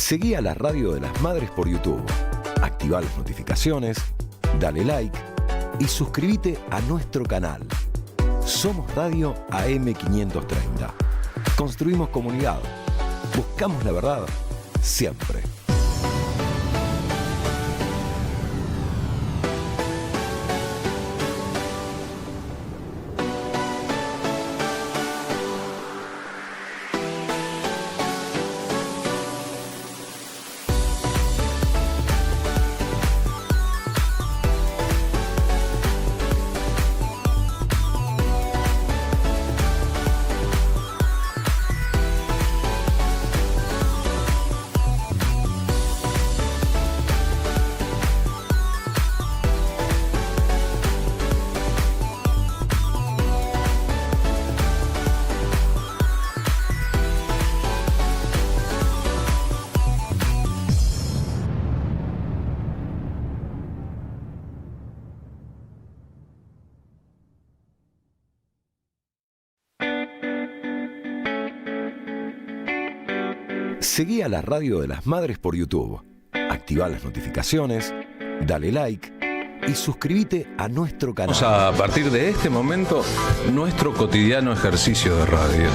Seguí a la Radio de las Madres por YouTube. Activá las notificaciones, dale like y suscríbete a nuestro canal. Somos Radio AM530. Construimos comunidad. Buscamos la verdad siempre. Seguí a la Radio de las Madres por YouTube. Activá las notificaciones, dale like y suscríbete a nuestro canal. Vamos a partir de este momento nuestro cotidiano ejercicio de radio.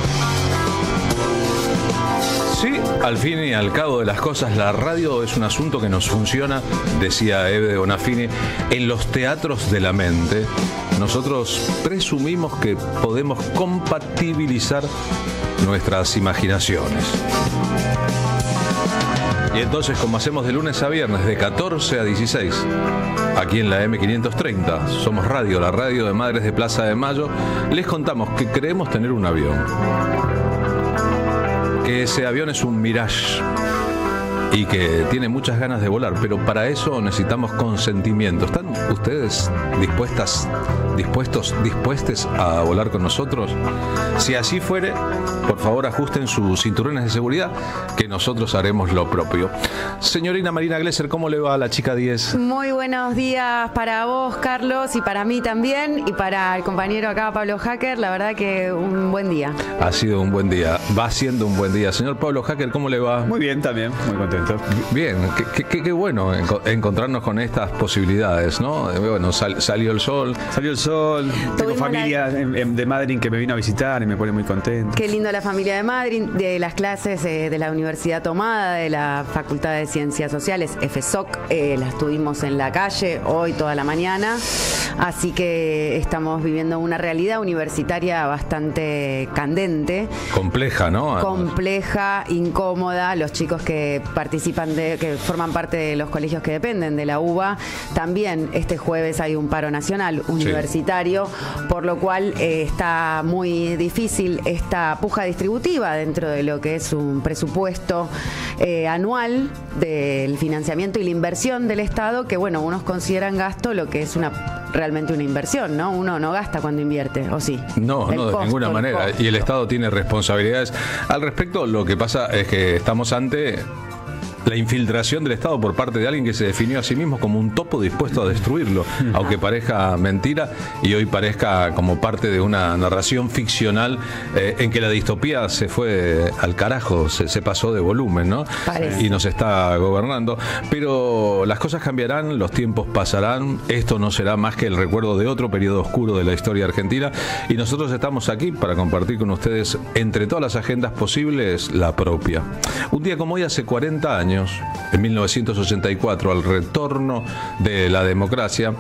Sí, al fin y al cabo de las cosas, la radio es un asunto que nos funciona, decía Eve de Bonafini, en los teatros de la mente. Nosotros presumimos que podemos compatibilizar nuestras imaginaciones. Y entonces, como hacemos de lunes a viernes, de 14 a 16, aquí en la M530, somos radio, la radio de Madres de Plaza de Mayo, les contamos que creemos tener un avión. Que ese avión es un Mirage y que tiene muchas ganas de volar, pero para eso necesitamos consentimiento. ¿Están ustedes dispuestos a volar con nosotros? Si así fuere, por favor ajusten sus cinturones de seguridad, que nosotros haremos lo propio. Señorina Marina Glesser, ¿cómo le va a la chica 10? Muy buenos días para vos, Carlos, y para mí también, y para el compañero acá, Pablo Hacker. La verdad que un buen día. Ha sido un buen día, va siendo un buen día. Señor Pablo Hacker, ¿cómo le va? Muy bien también, muy contento. Bien, qué bueno encontrarnos con estas posibilidades, ¿no? Bueno, salió el sol. Salió el sol, tengo familia de Madrid que me vino a visitar y me pone muy contento. Qué lindo la familia de Madrid, de las clases de la Universidad Tomada, de la Facultad de Ciencias Sociales, FSOC, las tuvimos en la calle hoy toda la mañana, así que estamos viviendo una realidad universitaria bastante candente. Compleja, ¿no? Compleja, incómoda. Los chicos que participan, que forman parte de los colegios que dependen de la UBA, también este jueves hay un paro nacional universitario, sí. Por lo cual está muy difícil esta puja distributiva dentro de lo que es un presupuesto anual del financiamiento y la inversión del Estado, que bueno, unos consideran gasto lo que es realmente una inversión, ¿no? Uno no gasta cuando invierte, ¿o sí? No, de ninguna manera. Y el Estado tiene responsabilidades. Al respecto, lo que pasa es que estamos ante la infiltración del Estado por parte de alguien que se definió a sí mismo como un topo dispuesto a destruirlo, aunque parezca mentira y hoy parezca como parte de una narración ficcional en que la distopía se fue al carajo, se pasó de volumen, ¿no? Parece. Y nos está gobernando. Pero las cosas cambiarán, los tiempos pasarán, esto no será más que el recuerdo de otro periodo oscuro de la historia argentina y nosotros estamos aquí para compartir con ustedes, entre todas las agendas posibles, la propia. Un día como hoy, hace 40 años, en 1984, al retorno de la democracia,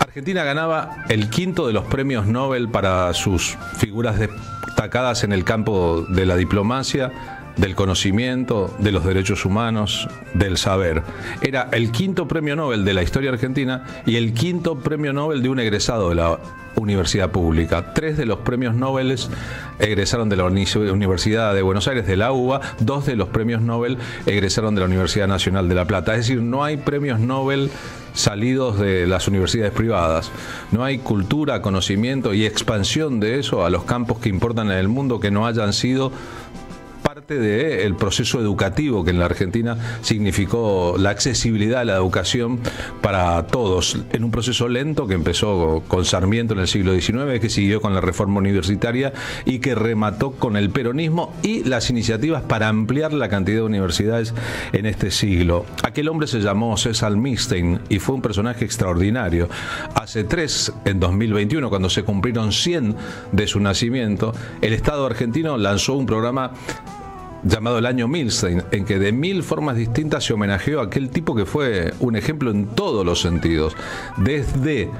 Argentina ganaba el quinto de los premios Nobel para sus figuras destacadas en el campo de la diplomacia, del conocimiento, de los derechos humanos, del saber. Era el quinto premio Nobel de la historia argentina y el quinto premio Nobel de un egresado de la universidad pública. 3 de los premios Nobel egresaron de la Universidad de Buenos Aires, de la UBA. 2 de los premios Nobel egresaron de la Universidad Nacional de La Plata. Es decir, no hay premios Nobel salidos de las universidades privadas. No hay cultura, conocimiento y expansión de eso a los campos que importan en el mundo que no hayan sido parte parte del proceso educativo que en la Argentina significó la accesibilidad a la educación para todos, en un proceso lento que empezó con Sarmiento en el siglo XIX, que siguió con la reforma universitaria y que remató con el peronismo y las iniciativas para ampliar la cantidad de universidades en este siglo. Aquel hombre se llamó César Milstein y fue un personaje extraordinario. Hace 3, en 2021, cuando se cumplieron 100 de su nacimiento, el Estado argentino lanzó un programa llamado el Año Milstein, en que de 1000 formas distintas se homenajeó a aquel tipo que fue un ejemplo en todos los sentidos, desde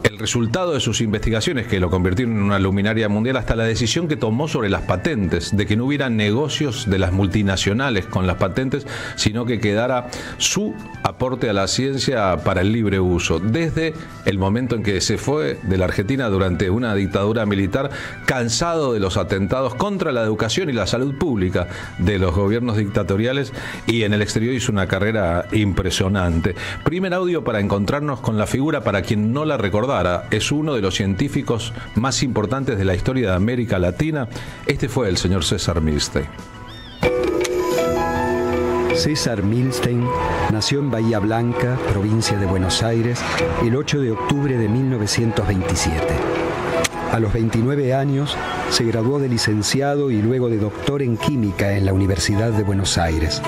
el resultado de sus investigaciones, que lo convirtieron en una luminaria mundial, hasta la decisión que tomó sobre las patentes, de que no hubiera negocios de las multinacionales con las patentes, sino que quedara su aporte a la ciencia para el libre uso. Desde el momento en que se fue de la Argentina durante una dictadura militar, cansado de los atentados contra la educación y la salud pública de los gobiernos dictatoriales, y en el exterior hizo una carrera impresionante. Primer audio para encontrarnos con la figura, para quien no la recordara. Es uno de los científicos más importantes de la historia de América Latina. Este fue el señor César Milstein. César Milstein nació en Bahía Blanca, provincia de Buenos Aires, el 8 de octubre de 1927. A los 29 años se graduó de licenciado y luego de doctor en química en la Universidad de Buenos Aires.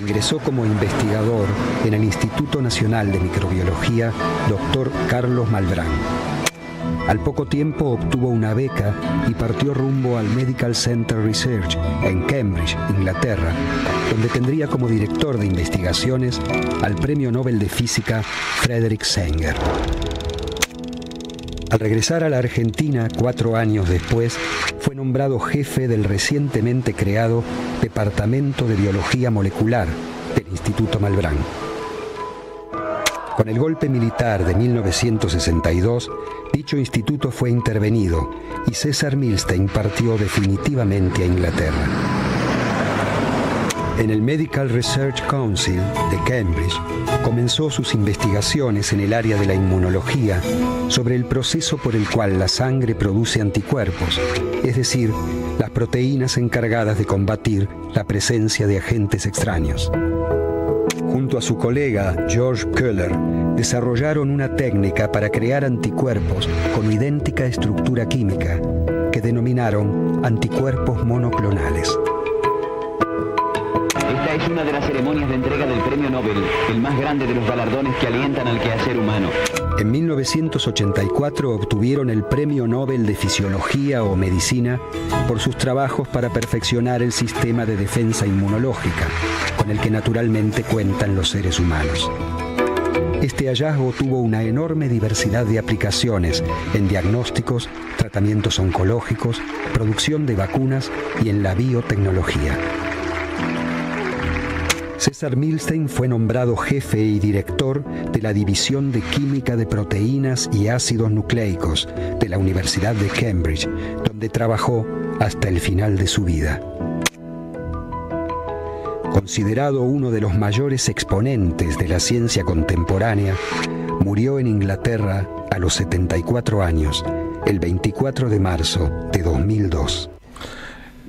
Ingresó como investigador en el Instituto Nacional de Microbiología Dr. Carlos Malbrán. Al poco tiempo obtuvo una beca y partió rumbo al Medical Center Research en Cambridge, Inglaterra, donde tendría como director de investigaciones al Premio Nobel de Física Frederick Sanger. Al regresar a la Argentina 4 años después, fue nombrado jefe del recientemente creado Departamento de Biología Molecular del Instituto Malbrán. Con el golpe militar de 1962, dicho instituto fue intervenido y César Milstein partió definitivamente a Inglaterra. En el Medical Research Council de Cambridge, comenzó sus investigaciones en el área de la inmunología sobre el proceso por el cual la sangre produce anticuerpos, es decir, las proteínas encargadas de combatir la presencia de agentes extraños. Junto a su colega George Köhler, desarrollaron una técnica para crear anticuerpos con idéntica estructura química, que denominaron anticuerpos monoclonales. Esta es una de las ceremonias de entrega del Premio Nobel, el más grande de los galardones que alientan al quehacer humano. En 1984 obtuvieron el Premio Nobel de Fisiología o Medicina por sus trabajos para perfeccionar el sistema de defensa inmunológica, con el que naturalmente cuentan los seres humanos. Este hallazgo tuvo una enorme diversidad de aplicaciones en diagnósticos, tratamientos oncológicos, producción de vacunas y en la biotecnología. César Milstein fue nombrado jefe y director de la División de Química de Proteínas y Ácidos Nucleicos de la Universidad de Cambridge, donde trabajó hasta el final de su vida. Considerado uno de los mayores exponentes de la ciencia contemporánea, murió en Inglaterra a los 74 años, el 24 de marzo de 2002.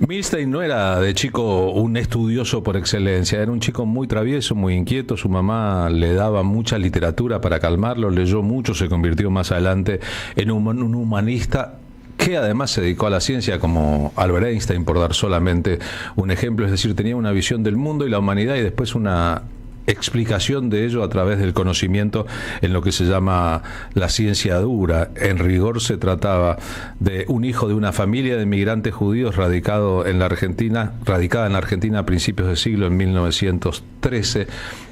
Milstein no era de chico un estudioso por excelencia, era un chico muy travieso, muy inquieto. Su mamá le daba mucha literatura para calmarlo, leyó mucho, se convirtió más adelante en un humanista que además se dedicó a la ciencia, como Albert Einstein, por dar solamente un ejemplo. Es decir, tenía una visión del mundo y la humanidad y después una explicación de ello a través del conocimiento en lo que se llama la ciencia dura. En rigor se trataba de un hijo de una familia de inmigrantes judíos radicada en la Argentina a principios del siglo, en 1913,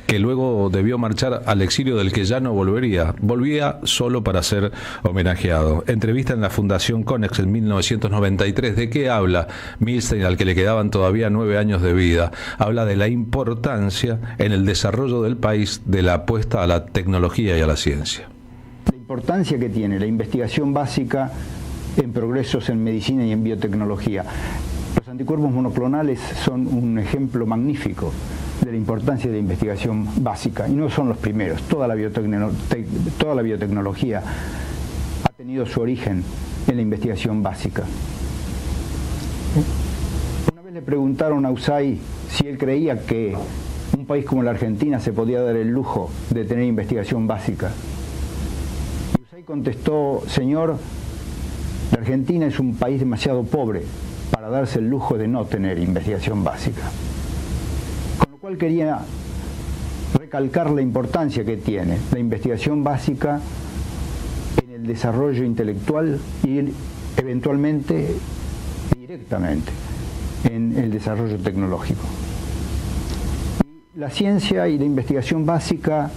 que luego debió marchar al exilio del que ya no volvía solo para ser homenajeado. Entrevista en la Fundación Konex en 1993. ¿De qué habla Milstein, al que le quedaban todavía 9 años de vida? Habla de la importancia en el desarrollo del país de la apuesta a la tecnología y a la ciencia. La importancia que tiene la investigación básica en progresos en medicina y en biotecnología. Los anticuerpos monoclonales son un ejemplo magnífico de la importancia de la investigación básica, y no son los primeros. Toda la biotecnología ha tenido su origen en la investigación básica. Una vez le preguntaron a Usay si él creía que un país como la Argentina se podía dar el lujo de tener investigación básica. Y Usay contestó: señor, la Argentina es un país demasiado pobre para darse el lujo de no tener investigación básica. Con lo cual quería recalcar la importancia que tiene la investigación básica en el desarrollo intelectual y eventualmente, directamente, en el desarrollo tecnológico. Y la ciencia y la investigación básica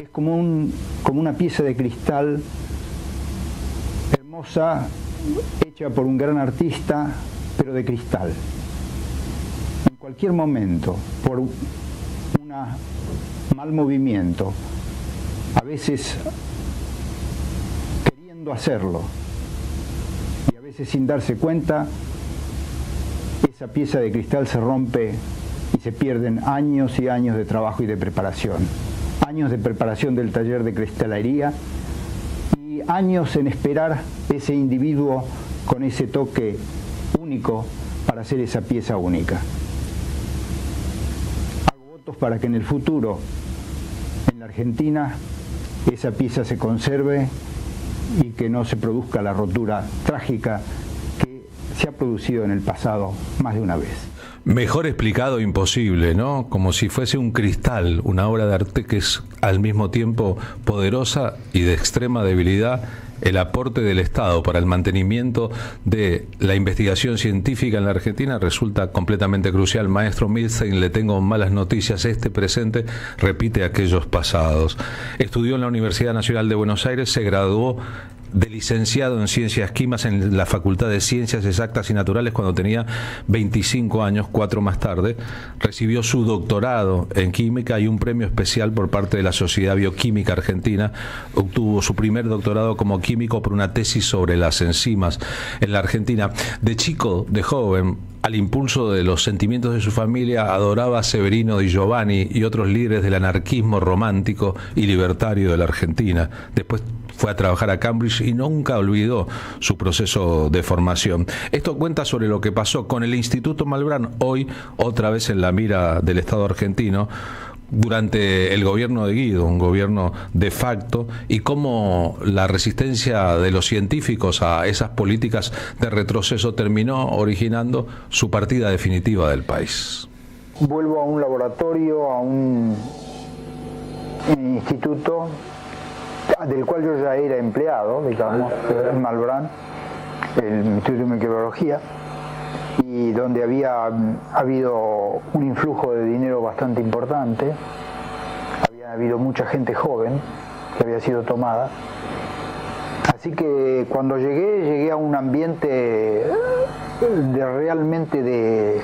es como una pieza de cristal hermosa, hecha por un gran artista, pero de cristal. En cualquier momento, por un mal movimiento, a veces queriendo hacerlo y a veces sin darse cuenta, esa pieza de cristal se rompe y se pierden años y años de trabajo y de preparación. Años de preparación del taller de cristalería y años en esperar ese individuo con ese toque único para hacer esa pieza única. Hago votos para que en el futuro, en la Argentina, esa pieza se conserve y que no se produzca la rotura trágica que se ha producido en el pasado más de una vez. Mejor explicado imposible, ¿no? Como si fuese un cristal, una obra de arte que es al mismo tiempo poderosa y de extrema debilidad. El aporte del Estado para el mantenimiento de la investigación científica en la Argentina resulta completamente crucial. Maestro Milstein, le tengo malas noticias. Este presente repite aquellos pasados. Estudió en la Universidad Nacional de Buenos Aires, se graduó de licenciado en Ciencias Químicas en la Facultad de Ciencias Exactas y Naturales cuando tenía 25 años, 4 más tarde. Recibió su doctorado en Química y un premio especial por parte de la Sociedad Bioquímica Argentina. Obtuvo su primer doctorado como químico por una tesis sobre las enzimas en la Argentina. De chico, de joven, al impulso de los sentimientos de su familia, adoraba a Severino Di Giovanni y otros líderes del anarquismo romántico y libertario de la Argentina. Después fue a trabajar a Cambridge y nunca olvidó su proceso de formación. Esto cuenta sobre lo que pasó con el Instituto Malbrán, hoy otra vez en la mira del Estado argentino, durante el gobierno de Guido, un gobierno de facto, y cómo la resistencia de los científicos a esas políticas de retroceso terminó originando su partida definitiva del país. Vuelvo a un laboratorio, a un instituto del cual yo ya era empleado, digamos, en Malbrán, el Instituto de Microbiología, y donde había habido un influjo de dinero bastante importante. Había habido mucha gente joven que había sido tomada. Así que cuando llegué a un ambiente realmente de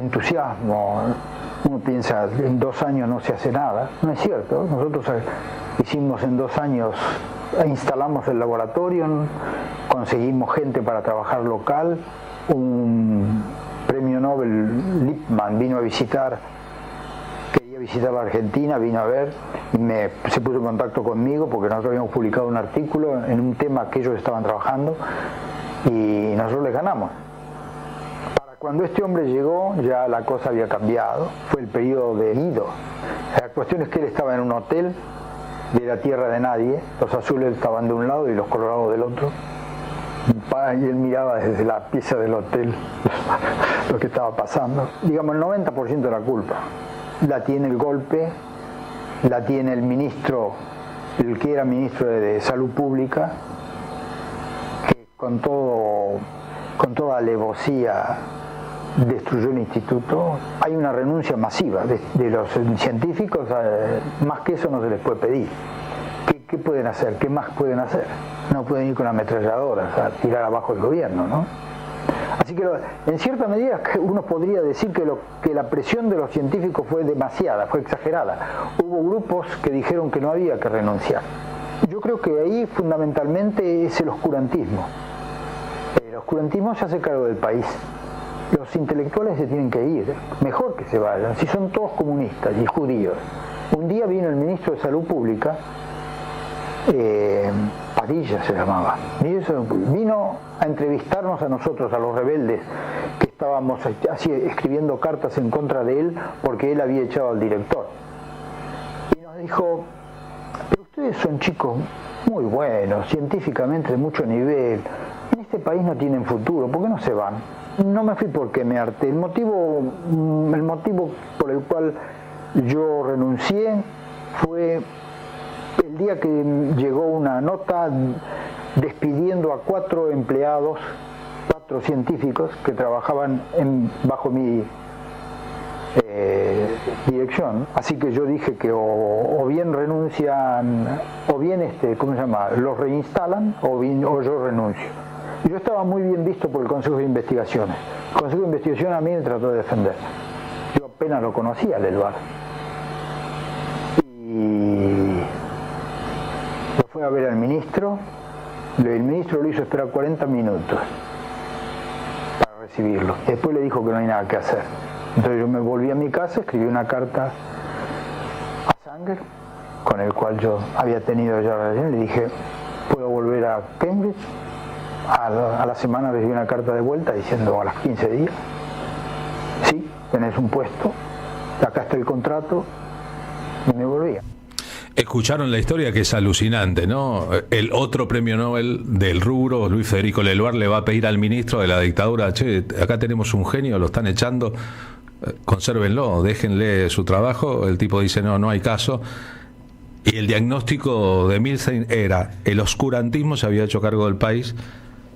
entusiasmo. Uno piensa, en 2 años no se hace nada. No es cierto. Nosotros hicimos en 2 años, instalamos el laboratorio, conseguimos gente para trabajar local. Un premio Nobel, Lippmann, vino a visitar, quería visitar la Argentina, vino a ver y se puso en contacto conmigo porque nosotros habíamos publicado un artículo en un tema que ellos estaban trabajando y nosotros les ganamos. Para cuando este hombre llegó ya la cosa había cambiado, fue el periodo de Guido. La cuestión es que él estaba en un hotel de la tierra de nadie, los azules estaban de un lado y los colorados del otro. Y él miraba desde la pieza del hotel lo que estaba pasando. Digamos, el 90% de la culpa la tiene el golpe, la tiene el ministro, el que era ministro de Salud Pública, que con toda alevosía destruyó el instituto. Hay una renuncia masiva de los científicos, más que eso no se les puede pedir. ¿Qué pueden hacer? ¿Qué más pueden hacer? No pueden ir con ametralladoras a tirar abajo el gobierno, ¿no? Así que en cierta medida uno podría decir que la presión de los científicos fue demasiada, fue exagerada. Hubo grupos que dijeron que no había que renunciar. Yo creo que ahí fundamentalmente es el oscurantismo. El oscurantismo se hace cargo del país. Los intelectuales se tienen que ir, mejor que se vayan, si son todos comunistas y judíos. Un día vino el ministro de Salud Pública, Padilla se llamaba, vino a entrevistarnos a nosotros, a los rebeldes que estábamos así escribiendo cartas en contra de él porque él había echado al director. Y nos dijo, pero ustedes son chicos muy buenos, científicamente de mucho nivel, en este país no tienen futuro, ¿por qué no se van? No me fui porque me harté. El motivo por el cual yo renuncié fue el día que llegó una nota despidiendo a 4 empleados, 4 científicos que trabajaban bajo mi dirección. Así que yo dije que o bien renuncian, o bien los reinstalan, o yo renuncio. Yo estaba muy bien visto por el Consejo de Investigaciones. El Consejo de Investigación a mí me trató de defender. Yo apenas lo conocía al Elbar. Y lo fue a ver al ministro. El ministro lo hizo esperar 40 minutos para recibirlo. Y después le dijo que no hay nada que hacer. Entonces yo me volví a mi casa, escribí una carta a Sanger, con el cual yo había tenido ya relación. Le dije, ¿puedo volver a Cambridge? A la semana recibí una carta de vuelta diciendo a los 15 días, sí, tenés un puesto, acá está el contrato, y me volvía. Escucharon la historia, que es alucinante, ¿no? El otro premio Nobel del rubro, Luis Federico Leloir, le va a pedir al ministro de la dictadura, che, acá tenemos un genio, lo están echando, consérvenlo, déjenle su trabajo. El tipo dice, no hay caso. Y el diagnóstico de Milstein era, el oscurantismo se había hecho cargo del país,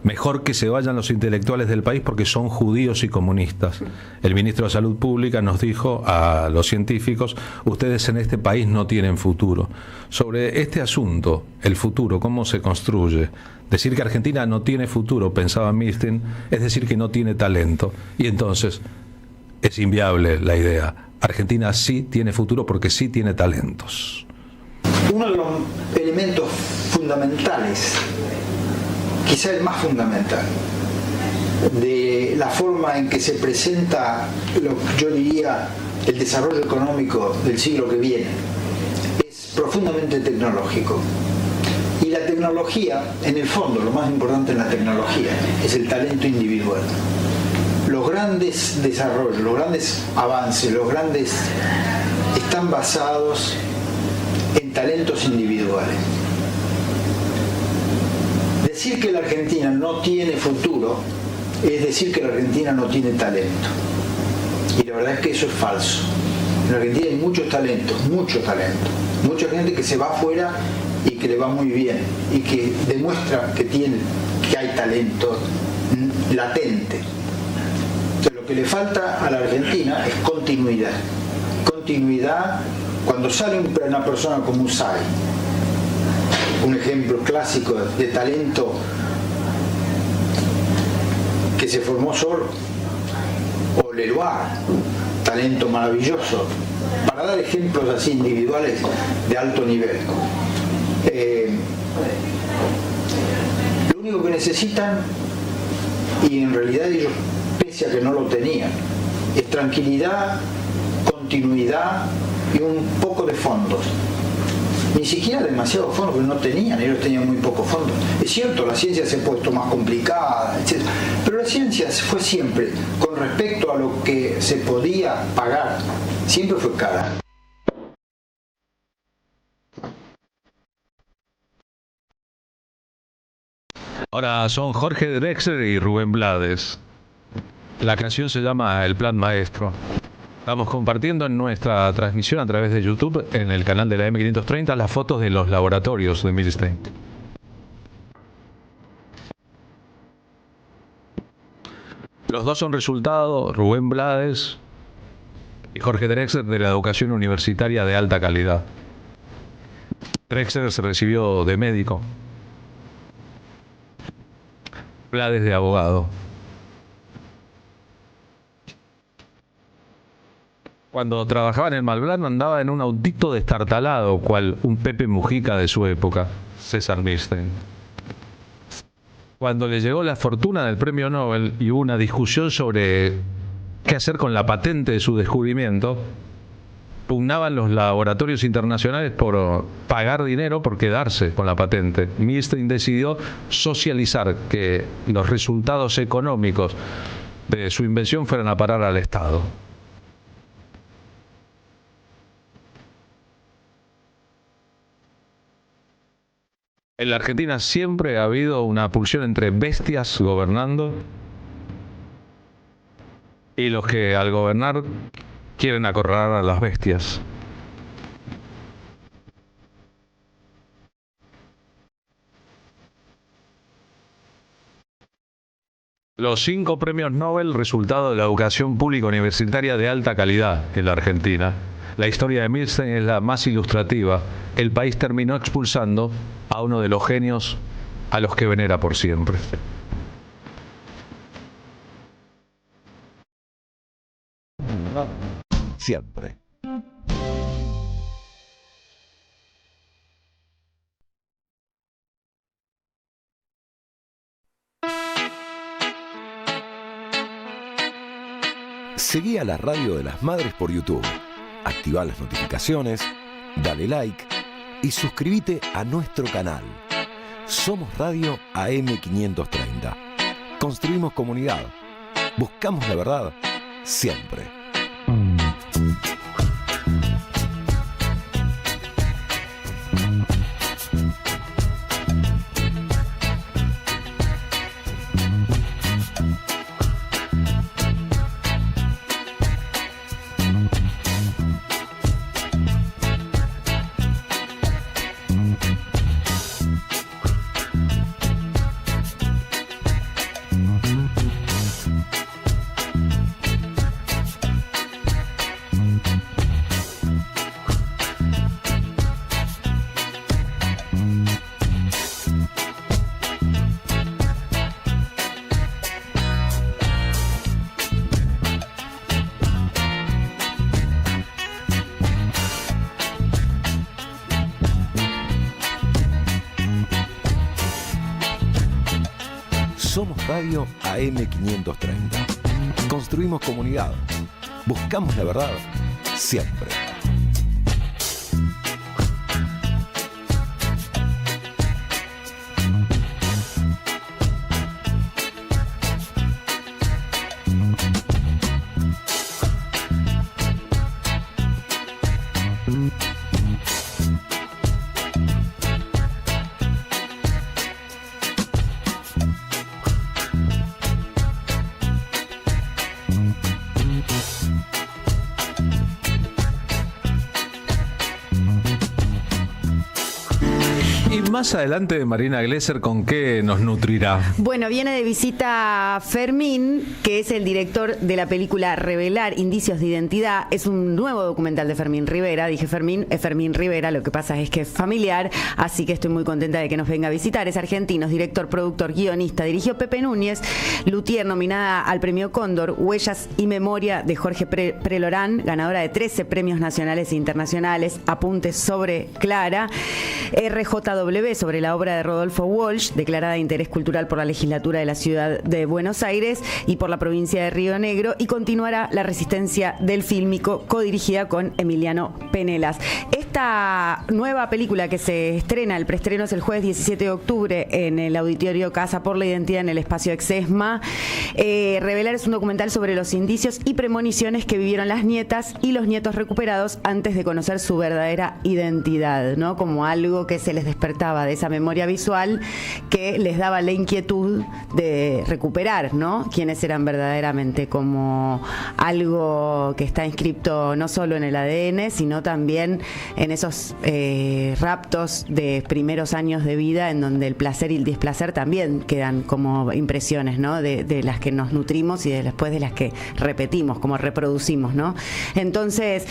mejor que se vayan los intelectuales del país porque son judíos y comunistas. El ministro de Salud Pública nos dijo a los científicos, ustedes en este país no tienen futuro. Sobre este asunto, el futuro, ¿cómo se construye? Decir que Argentina no tiene futuro, pensaba Milstein, es decir que no tiene talento. Y entonces es inviable la idea. Argentina sí tiene futuro porque sí tiene talentos. Uno de los elementos fundamentales, quizá el más fundamental, de la forma en que se presenta lo que yo diría el desarrollo económico del siglo que viene, es profundamente tecnológico. Y la tecnología, en el fondo, lo más importante en la tecnología es el talento individual. Los grandes desarrollos, los grandes avances, están basados en talentos individuales. Decir que la Argentina no tiene futuro es decir que la Argentina no tiene talento. Y la verdad es que eso es falso. En la Argentina hay mucho talento. Mucha gente que se va afuera y que le va muy bien y que demuestra que hay talento latente. Entonces, lo que le falta a la Argentina es continuidad. Continuidad cuando sale una persona como Usay, un ejemplo clásico de talento que se formó solo, o Leloir, talento maravilloso, para dar ejemplos así individuales de alto nivel. Lo único que necesitan, y en realidad ellos, pese a que no lo tenían, es tranquilidad, continuidad y un poco de fondos. Ni siquiera demasiados fondos, porque no tenían, ellos tenían muy pocos fondos. Es cierto, la ciencia se ha puesto más complicada, etc. Pero la ciencia fue siempre, con respecto a lo que se podía pagar, siempre fue cara. Ahora son Jorge Drexler y Rubén Blades. La canción se llama El Plan Maestro. Estamos compartiendo en nuestra transmisión a través de YouTube, en el canal de la M530, las fotos de los laboratorios de Milstein. Los dos son resultado, Rubén Blades y Jorge Drexler, de la educación universitaria de alta calidad. Drexler se recibió de médico, Blades de abogado. Cuando trabajaba en el Malbrán andaba en un autito destartalado, cual un Pepe Mujica de su época, César Milstein. Cuando le llegó la fortuna del premio Nobel y hubo una discusión sobre qué hacer con la patente de su descubrimiento, pugnaban los laboratorios internacionales por pagar dinero por quedarse con la patente. Milstein decidió socializar, que los resultados económicos de su invención fueran a parar al Estado. En la Argentina siempre ha habido una pulsión entre bestias gobernando y los que al gobernar quieren acorralar a las bestias. Los 5 premios Nobel, resultado de la educación pública universitaria de alta calidad en la Argentina. La historia de Milstein es la más ilustrativa. El país terminó expulsando a uno de los genios a los que venera por siempre. Siempre. Seguí a la Radio de las Madres por YouTube. Activá las notificaciones, dale like y suscríbete a nuestro canal. Somos Radio AM530. Construimos comunidad. Buscamos la verdad siempre. Somos Radio AM530. Construimos comunidad. Buscamos la verdad siempre. Más adelante, Marina Glesser, ¿con qué nos nutrirá? Bueno, viene de visita Fermín, que es el director de la película Revelar Indicios de Identidad. Es un nuevo documental de Fermín Rivera. Dije Fermín, es Fermín Rivera, lo que pasa es que es familiar, así que estoy muy contenta de que nos venga a visitar. Es argentino, es director, productor, guionista. Dirigió Pepe Núñez, Luthier, nominada al Premio Cóndor, Huellas y Memoria de Jorge Prelorán, ganadora de 13 premios nacionales e internacionales, Apuntes sobre Clara, RJW, sobre la obra de Rodolfo Walsh, declarada de interés cultural por la legislatura de la ciudad de Buenos Aires y por la provincia de Río Negro, y continuará La resistencia del fílmico, codirigida con Emiliano Penelas. Esta nueva película que se estrena, el preestreno es el jueves 17 de octubre en el Auditorio Casa por la Identidad en el espacio Exesma. Revelar es un documental sobre los indicios y premoniciones que vivieron las nietas y los nietos recuperados antes de conocer su verdadera identidad, ¿no? Como algo que se les despertaba de esa memoria visual que les daba la inquietud de recuperar, ¿no? Quiénes eran verdaderamente, como algo que está inscripto no solo en el ADN, sino también en esos raptos de primeros años de vida, en donde el placer y el displacer también quedan como impresiones, ¿no? De las que nos nutrimos y después de las que repetimos, como reproducimos, ¿no? Entonces,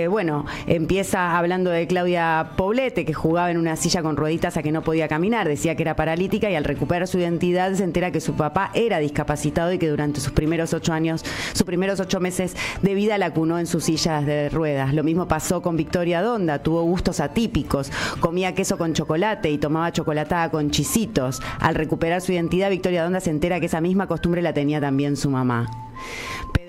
bueno, empieza hablando de Claudia Poblete, que jugaba en una silla con rueditas a que no podía caminar, decía que era paralítica, y al recuperar su identidad se entera que su papá era discapacitado y que durante sus primeros 8 meses de vida la cunó en sus sillas de ruedas. Lo mismo pasó con Victoria Donda, tuvo gustos atípicos, comía queso con chocolate y tomaba chocolatada con chisitos. Al recuperar su identidad, Victoria Donda se entera que esa misma costumbre la tenía también su mamá.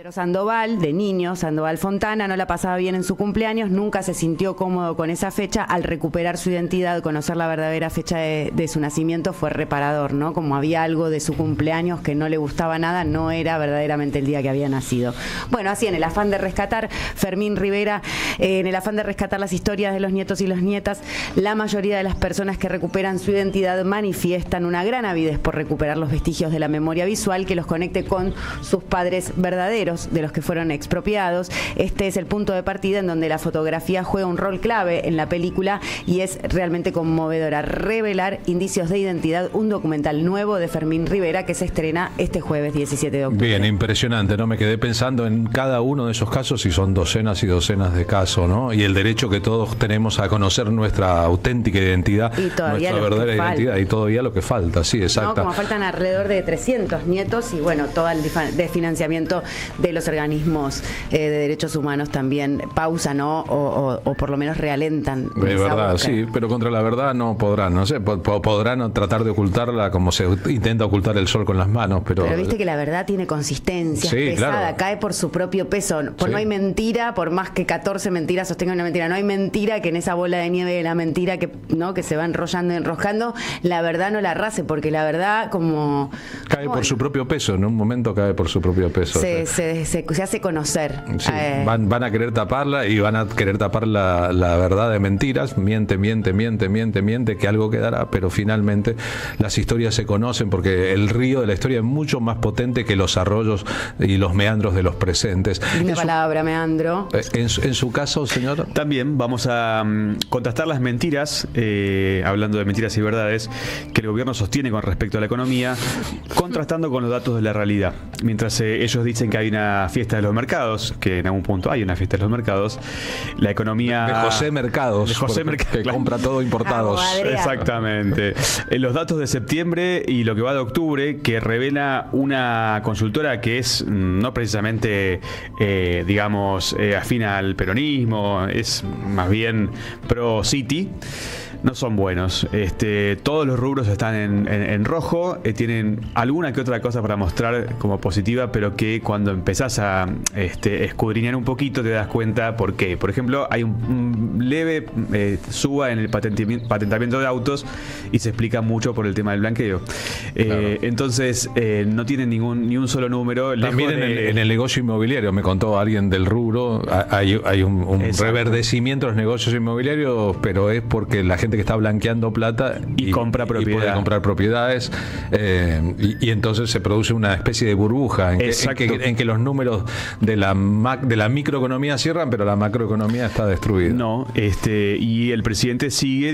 Pedro Sandoval, de niño, Sandoval Fontana, no la pasaba bien en su cumpleaños, nunca se sintió cómodo con esa fecha. Al recuperar su identidad, conocer la verdadera fecha de su nacimiento, fue reparador, ¿no? Como había algo de su cumpleaños que no le gustaba nada, no era verdaderamente el día que había nacido. Bueno, así en el afán de rescatar, Fermín Rivera, en el afán de rescatar las historias de los nietos y las nietas, la mayoría de las personas que recuperan su identidad manifiestan una gran avidez por recuperar los vestigios de la memoria visual que los conecte con sus padres verdaderos, de los que fueron expropiados. Este es el punto de partida en donde la fotografía juega un rol clave en la película y es realmente conmovedora. Revelar indicios de identidad, un documental nuevo de Fermín Rivera que se estrena este jueves 17 de octubre. Bien, impresionante, ¿no? Me quedé pensando en cada uno de esos casos y son docenas y docenas de casos, ¿no? Y el derecho que todos tenemos a conocer nuestra auténtica identidad, nuestra verdadera identidad y todavía lo que falta, sí, exacto. ¿No? Como faltan alrededor de 300 nietos y bueno, todo el desfinanciamiento de los organismos de derechos humanos también pausa, ¿no? O por lo menos realentan. De verdad, búsqueda. Sí, pero contra la verdad no podrán, no sé, podrán tratar de ocultarla como se intenta ocultar el sol con las manos, pero viste que la verdad tiene consistencia, sí, es pesada, claro. Cae por su propio peso. Sí. No hay mentira, por más que 14 mentiras sostengan una mentira, no hay mentira que en esa bola de nieve de la mentira que se va enrollando y enroscando, la verdad no la arrase, porque la verdad como cae por su propio peso, en un momento cae por su propio peso. Se hace conocer. Sí. Van a querer taparla y van a querer tapar la verdad de mentiras, miente, que algo quedará, pero finalmente las historias se conocen porque el río de la historia es mucho más potente que los arroyos y los meandros de los presentes. Una palabra, meandro. En su caso, señor. También vamos a contrastar las mentiras, hablando de mentiras y verdades, que el gobierno sostiene con respecto a la economía, contrastando con los datos de la realidad. Mientras ellos dicen que hay una fiesta de los mercados, que en algún punto hay una fiesta de los mercados, la economía... De José Mercados. De José Mercados. Que compra todo importados. Exactamente. Los datos de septiembre y lo que va de octubre, que revela una consultora que es no precisamente, afín al peronismo, es más bien pro City, no son buenos. Todos los rubros están en rojo, tienen alguna que otra cosa para mostrar como positiva, pero que cuando empezás a escudriñar un poquito te das cuenta por qué. Por ejemplo, hay un leve suba en el patentamiento de autos y se explica mucho por el tema del blanqueo. Claro. Entonces, no tienen ni un solo número. También en el negocio inmobiliario, me contó alguien del rubro, hay un reverdecimiento de los negocios inmobiliarios, pero es porque la gente que está blanqueando plata y compra propiedad. Y puede comprar propiedades, y entonces se produce una especie de burbuja en que los números de la microeconomía cierran, pero la macroeconomía está destruida. No, y el presidente sigue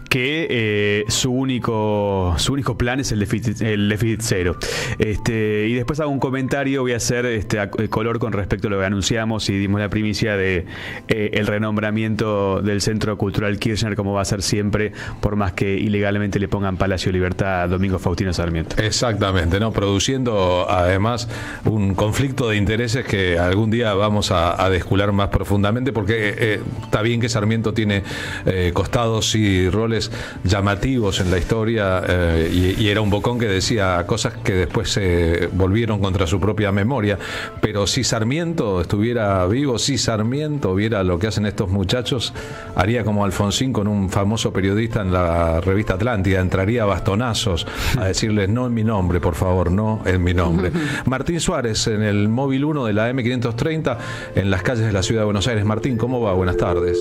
que su único plan es el déficit cero. Y después hago un comentario, voy a hacer color con respecto a lo que anunciamos y dimos la primicia de el renombramiento del Centro Cultural Kirchner, como va a ser siempre, por más que ilegalmente le pongan Palacio Libertad a Domingo Faustino Sarmiento. Exactamente, ¿no? Produciendo además un conflicto de intereses que algún día vamos a descular más profundamente, porque está bien que Sarmiento tiene costados y roles llamativos en la historia, y era un bocón que decía cosas que después se volvieron contra su propia memoria, pero si Sarmiento estuviera vivo, si Sarmiento viera lo que hacen estos muchachos, haría como Alfonsín con un famoso periodista en la revista Atlántida, entraría a bastonazos a decirles: no en mi nombre, por favor, no en mi nombre. Martín Suárez en el móvil 1 de la M530 en las calles de la ciudad de Buenos Aires. Martín, ¿cómo va? Buenas tardes.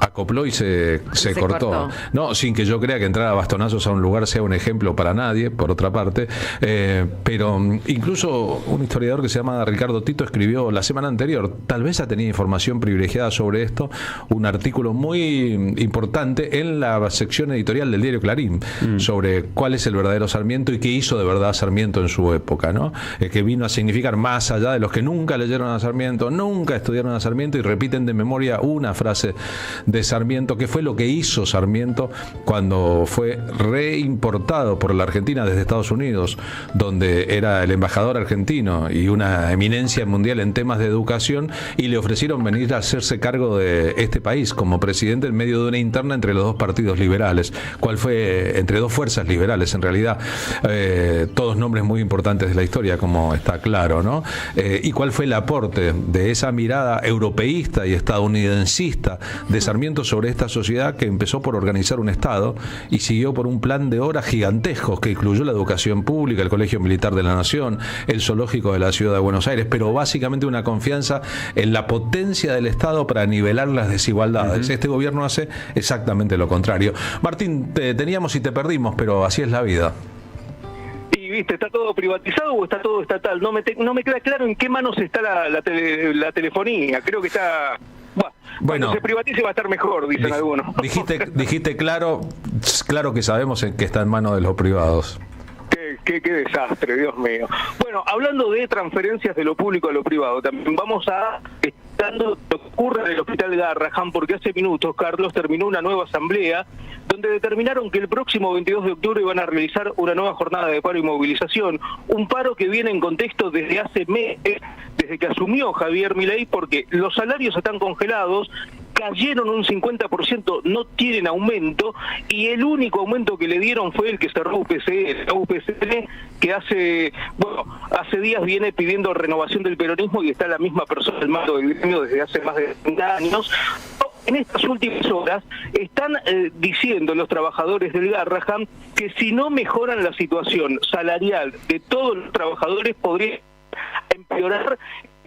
Acopló y se cortó. No, sin que yo crea que entrar a bastonazos a un lugar sea un ejemplo para nadie, por otra parte, pero incluso un historiador que se llama Ricardo Tito escribió la semana anterior, tal vez ha tenido información privilegiada sobre esto, un artículo muy importante en la sección editorial del diario Clarín, sobre cuál es el verdadero Sarmiento y qué hizo de verdad Sarmiento en su época, ¿no? Que vino a significar, más allá de los que nunca leyeron a Sarmiento, nunca estudiaron a Sarmiento y repiten de memoria una frase de Sarmiento, que fue lo que hizo Sarmiento cuando fue reimportado por la Argentina desde Estados Unidos, donde era el embajador argentino y una eminencia mundial en temas de educación, y le ofrecieron venir a hacerse cargo de este país como presidente en medio de una interna entre los dos partidos liberales. ¿Cuál fue? Entre dos fuerzas liberales, en realidad. Todos nombres muy importantes de la historia, como está claro, ¿no? ¿Y cuál fue el aporte de esa mirada europeísta y estadounidencista de Sarmiento sobre esta sociedad, que empezó por organizar un Estado y siguió por un plan de obras gigantescos que incluyó la educación pública, el Colegio Militar de la Nación, el zoológico de la ciudad de Buenos Aires, pero básicamente una confianza en la potencia del Estado para nivelar las desigualdades? Este gobierno hace exactamente lo contrario. Martín, te teníamos y te perdimos, pero así es la vida. Y viste, ¿está todo privatizado o está todo estatal? No me queda claro en qué manos está la telefonía. Creo que está... Bueno, cuando se privatice va a estar mejor, dicen algunos. Dijiste claro que sabemos que está en manos de los privados. Qué desastre, Dios mío. Bueno, hablando de transferencias de lo público a lo privado, también vamos a estar lo que ocurre en el Hospital Garrahan, porque hace minutos, Carlos, terminó una nueva asamblea donde determinaron que el próximo 22 de octubre van a realizar una nueva jornada de paro y movilización, un paro que viene en contexto desde hace meses, desde que asumió Javier Milei, porque los salarios están congelados, cayeron un 50%, no tienen aumento, y el único aumento que le dieron fue el que cerró UPCN, que hace días viene pidiendo renovación del peronismo y está la misma persona al mando del gremio desde hace más de 30 años. En estas últimas horas están diciendo los trabajadores del Garrahan que si no mejoran la situación salarial de todos los trabajadores podría empeorar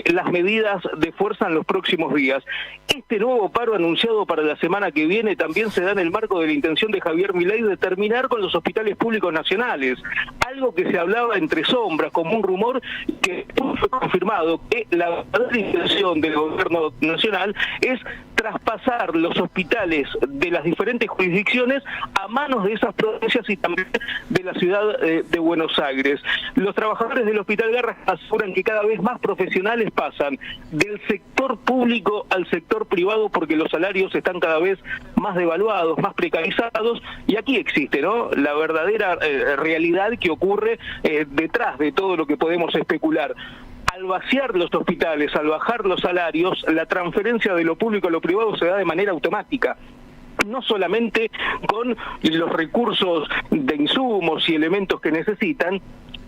las medidas de fuerza en los próximos días. Este nuevo paro anunciado para la semana que viene también se da en el marco de la intención de Javier Milei de terminar con los hospitales públicos nacionales, algo que se hablaba entre sombras como un rumor, que fue confirmado, que la verdadera intención del gobierno nacional es traspasar los hospitales de las diferentes jurisdicciones a manos de esas provincias y también de la ciudad de Buenos Aires. Los trabajadores del Hospital Garrahan aseguran que cada vez más profesionales pasan del sector público al sector privado porque los salarios están cada vez más devaluados, más precarizados, y aquí existe, ¿no?, la verdadera realidad que ocurre detrás de todo lo que podemos especular. Al vaciar los hospitales, al bajar los salarios, la transferencia de lo público a lo privado se da de manera automática. No solamente con los recursos de insumos y elementos que necesitan,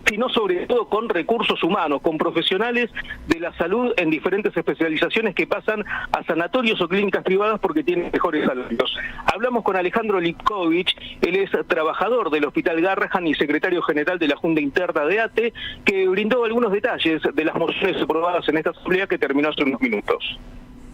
sino sobre todo con recursos humanos, con profesionales de la salud en diferentes especializaciones que pasan a sanatorios o clínicas privadas porque tienen mejores salarios. Hablamos con Alejandro Lipkovich, él es trabajador del Hospital Garrahan y secretario general de la Junta Interna de ATE, que brindó algunos detalles de las mociones aprobadas en esta asamblea que terminó hace unos minutos.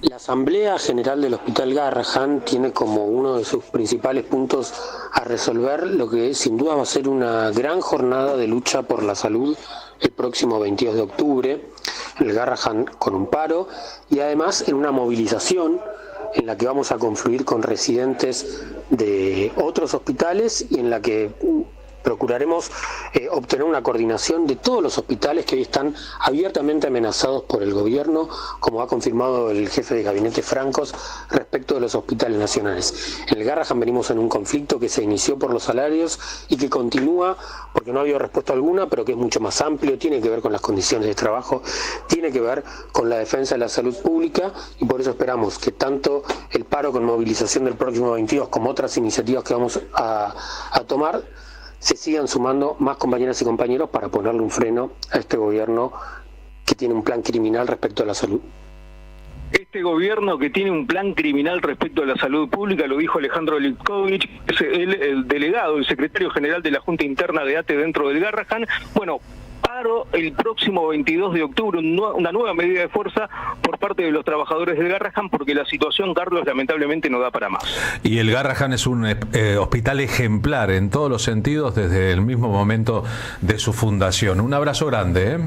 La Asamblea General del Hospital Garrahan tiene como uno de sus principales puntos a resolver lo que sin duda va a ser una gran jornada de lucha por la salud el próximo 22 de octubre, en el Garrahan con un paro y además en una movilización en la que vamos a confluir con residentes de otros hospitales y en la que procuraremos obtener una coordinación de todos los hospitales que hoy están abiertamente amenazados por el gobierno, como ha confirmado el jefe de gabinete Francos respecto de los hospitales nacionales. En el Garrahan venimos en un conflicto que se inició por los salarios y que continúa porque no ha habido respuesta alguna, pero que es mucho más amplio, tiene que ver con las condiciones de trabajo, tiene que ver con la defensa de la salud pública, y por eso esperamos que tanto el paro con movilización del próximo 22 como otras iniciativas que vamos a tomar se sigan sumando más compañeras y compañeros para ponerle un freno a este gobierno que tiene un plan criminal respecto a la salud. Este gobierno que tiene un plan criminal respecto a la salud pública, lo dijo Alejandro Lipkovich, es el delegado, el secretario general de la Junta Interna de ATE dentro del Garrahan. Bueno, paro el próximo 22 de octubre, una nueva medida de fuerza por parte de los trabajadores del Garrahan, porque la situación, Carlos, lamentablemente no da para más. Y el Garrahan es un hospital ejemplar en todos los sentidos desde el mismo momento de su fundación. Un abrazo grande, ¿eh?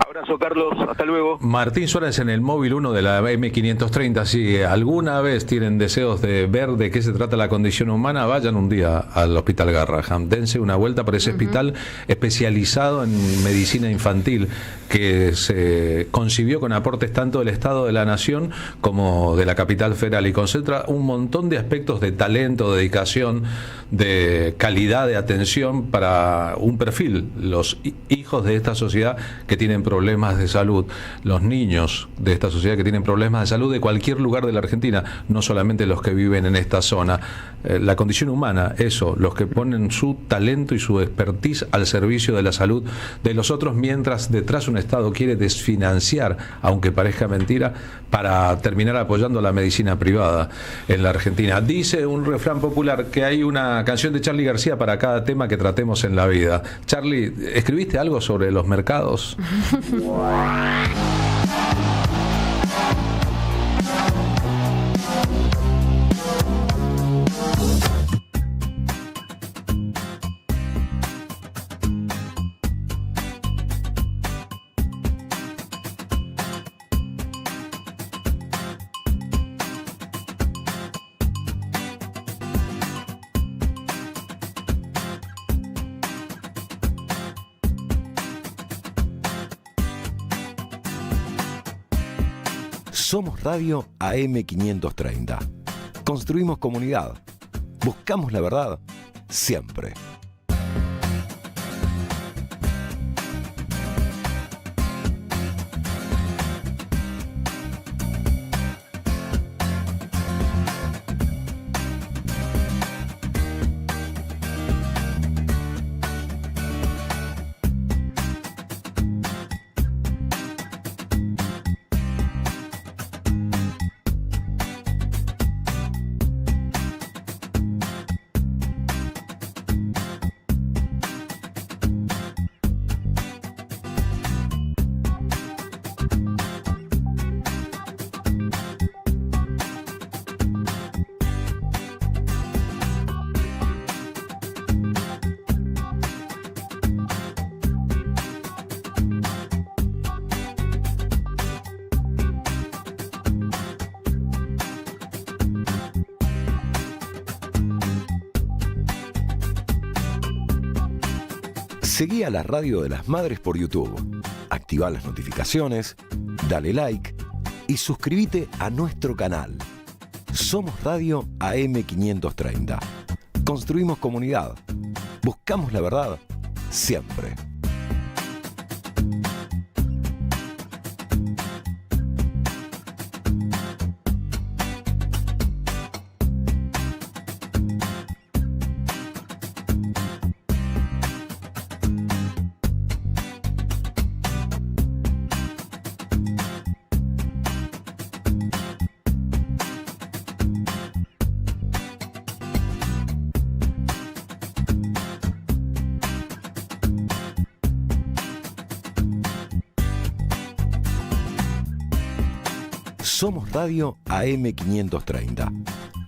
Abrazo, Carlos, hasta luego. Martín Suárez en el móvil 1 de la M530. Si alguna vez tienen deseos de ver de qué se trata la condición humana, vayan un día al Hospital Garrahan, dense una vuelta por ese hospital especializado en medicina infantil, que se concibió con aportes tanto del Estado, de la Nación, como de la capital federal, y concentra un montón de aspectos de talento, de dedicación, de calidad de atención para un perfil, los hijos de esta sociedad que tienen problemas de salud, los niños de esta sociedad que tienen problemas de salud de cualquier lugar de la Argentina, no solamente los que viven en esta zona. La condición humana, eso, los que ponen su talento y su expertise al servicio de la salud de los otros, mientras detrás un Estado quiere desfinanciar, aunque parezca mentira, para terminar apoyando la medicina privada en la Argentina. Dice un refrán popular que hay una canción de Charly García para cada tema que tratemos en la vida. Charly, ¿escribiste algo sobre los mercados? Somos Radio AM530. Construimos comunidad. Buscamos la verdad siempre. Seguí a la Radio de las Madres por YouTube. Activá las notificaciones, dale like y suscríbete a nuestro canal. Somos Radio AM530. Construimos comunidad. Buscamos la verdad siempre. Somos Radio AM530.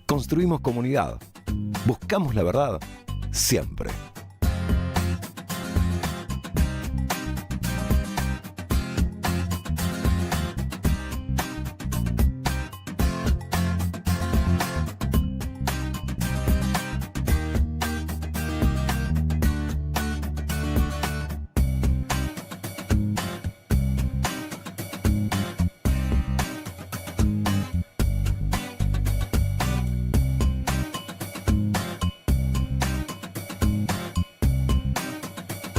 Construimos comunidad. Buscamos la verdad siempre.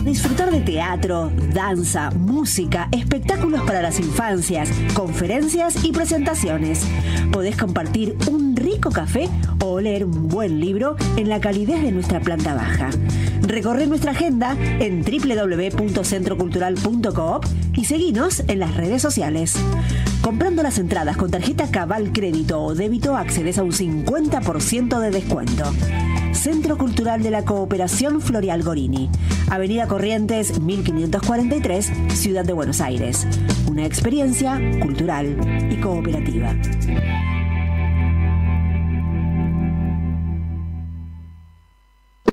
Disfrutar de teatro, danza, música, espectáculos para las infancias, conferencias y presentaciones. Podés compartir un rico café o leer un buen libro en la calidez de nuestra planta baja. Recorre nuestra agenda en www.centrocultural.coop y seguinos en las redes sociales. Comprando las entradas con tarjeta Cabal Crédito o Débito accedes a un 50% de descuento. Centro Cultural de la Cooperación Floreal Gorini, Avenida Corrientes 1543, Ciudad de Buenos Aires. Una experiencia cultural y cooperativa.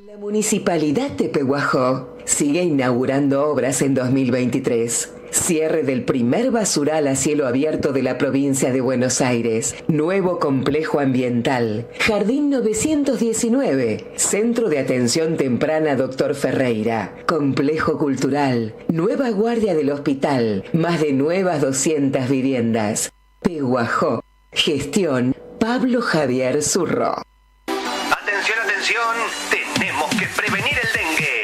La Municipalidad de Pehuajó sigue inaugurando obras en 2023. Cierre del primer basural a cielo abierto de la provincia de Buenos Aires. Nuevo complejo ambiental. Jardín 919. Centro de Atención Temprana Dr. Ferreira. Complejo cultural. Nueva guardia del hospital. Más de nuevas 200 viviendas. Pehuajó. Gestión Pablo Javier Zurro. Atención, atención. Tenemos que prevenir el dengue.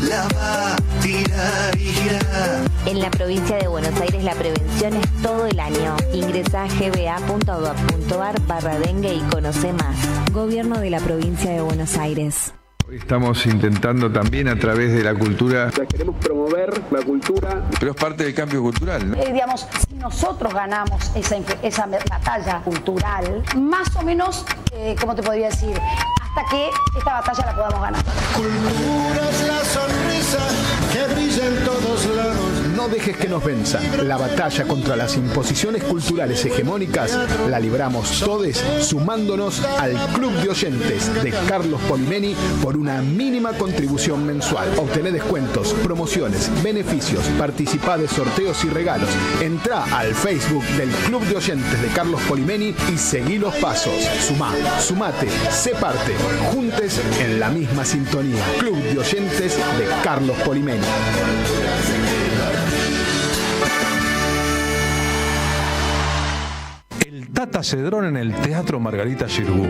Lava, tira y gira. En la provincia de Buenos Aires la prevención es todo el año. Ingresa a gba.gov.ar/dengue y conoce más. Gobierno de la provincia de Buenos Aires. Hoy estamos intentando también a través de la cultura. Queremos promover la cultura. Pero es parte del cambio cultural, ¿no? Digamos, si nosotros ganamos esa batalla cultural, más o menos, ¿cómo te podría decir? Hasta que esta batalla la podamos ganar. Cultura es la sonrisa que brilla en todos lados. No dejes que nos venzan. La batalla contra las imposiciones culturales hegemónicas la libramos todos sumándonos al Club de Oyentes de Carlos Polimeni por una mínima contribución mensual. Obtené descuentos, promociones, beneficios, participá de sorteos y regalos. Entrá al Facebook del Club de Oyentes de Carlos Polimeni y seguí los pasos. Sumate, sé parte. Juntes en la misma sintonía. Club de Oyentes de Carlos Polimeni. Tata Cedrón en el Teatro Margarita Xirgu.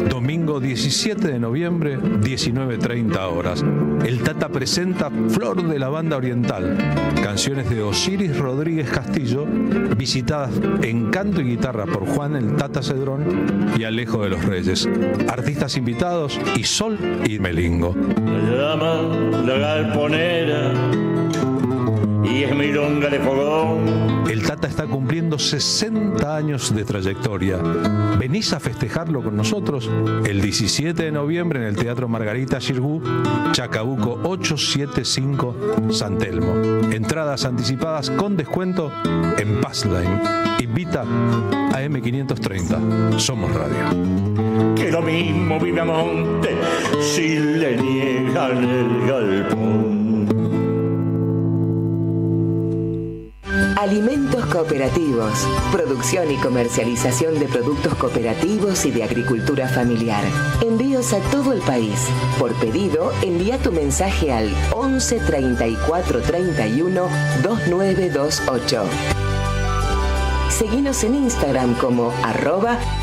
Domingo 17 de noviembre, 19:30 horas. El Tata presenta Flor de la Banda Oriental, canciones de Osiris Rodríguez Castillo, visitadas en canto y guitarra por Juan el Tata Cedrón y Alejo de los Reyes. Artistas invitados: Isol y Melingo. Me llaman la galponera y es milonga de fogón. El Tata está cumpliendo 60 años de trayectoria. ¿Venís a festejarlo con nosotros? El 17 de noviembre en el Teatro Margarita Xirgu, Chacabuco 875, San Telmo. Entradas anticipadas con descuento en Passline. Invita a M530. Somos Radio. Que lo mismo vive a monte si le niegan el galpón. Alimentos cooperativos. Producción y comercialización de productos cooperativos y de agricultura familiar. Envíos a todo el país. Por pedido, envía tu mensaje al 11 34 31 2928. Seguinos en Instagram como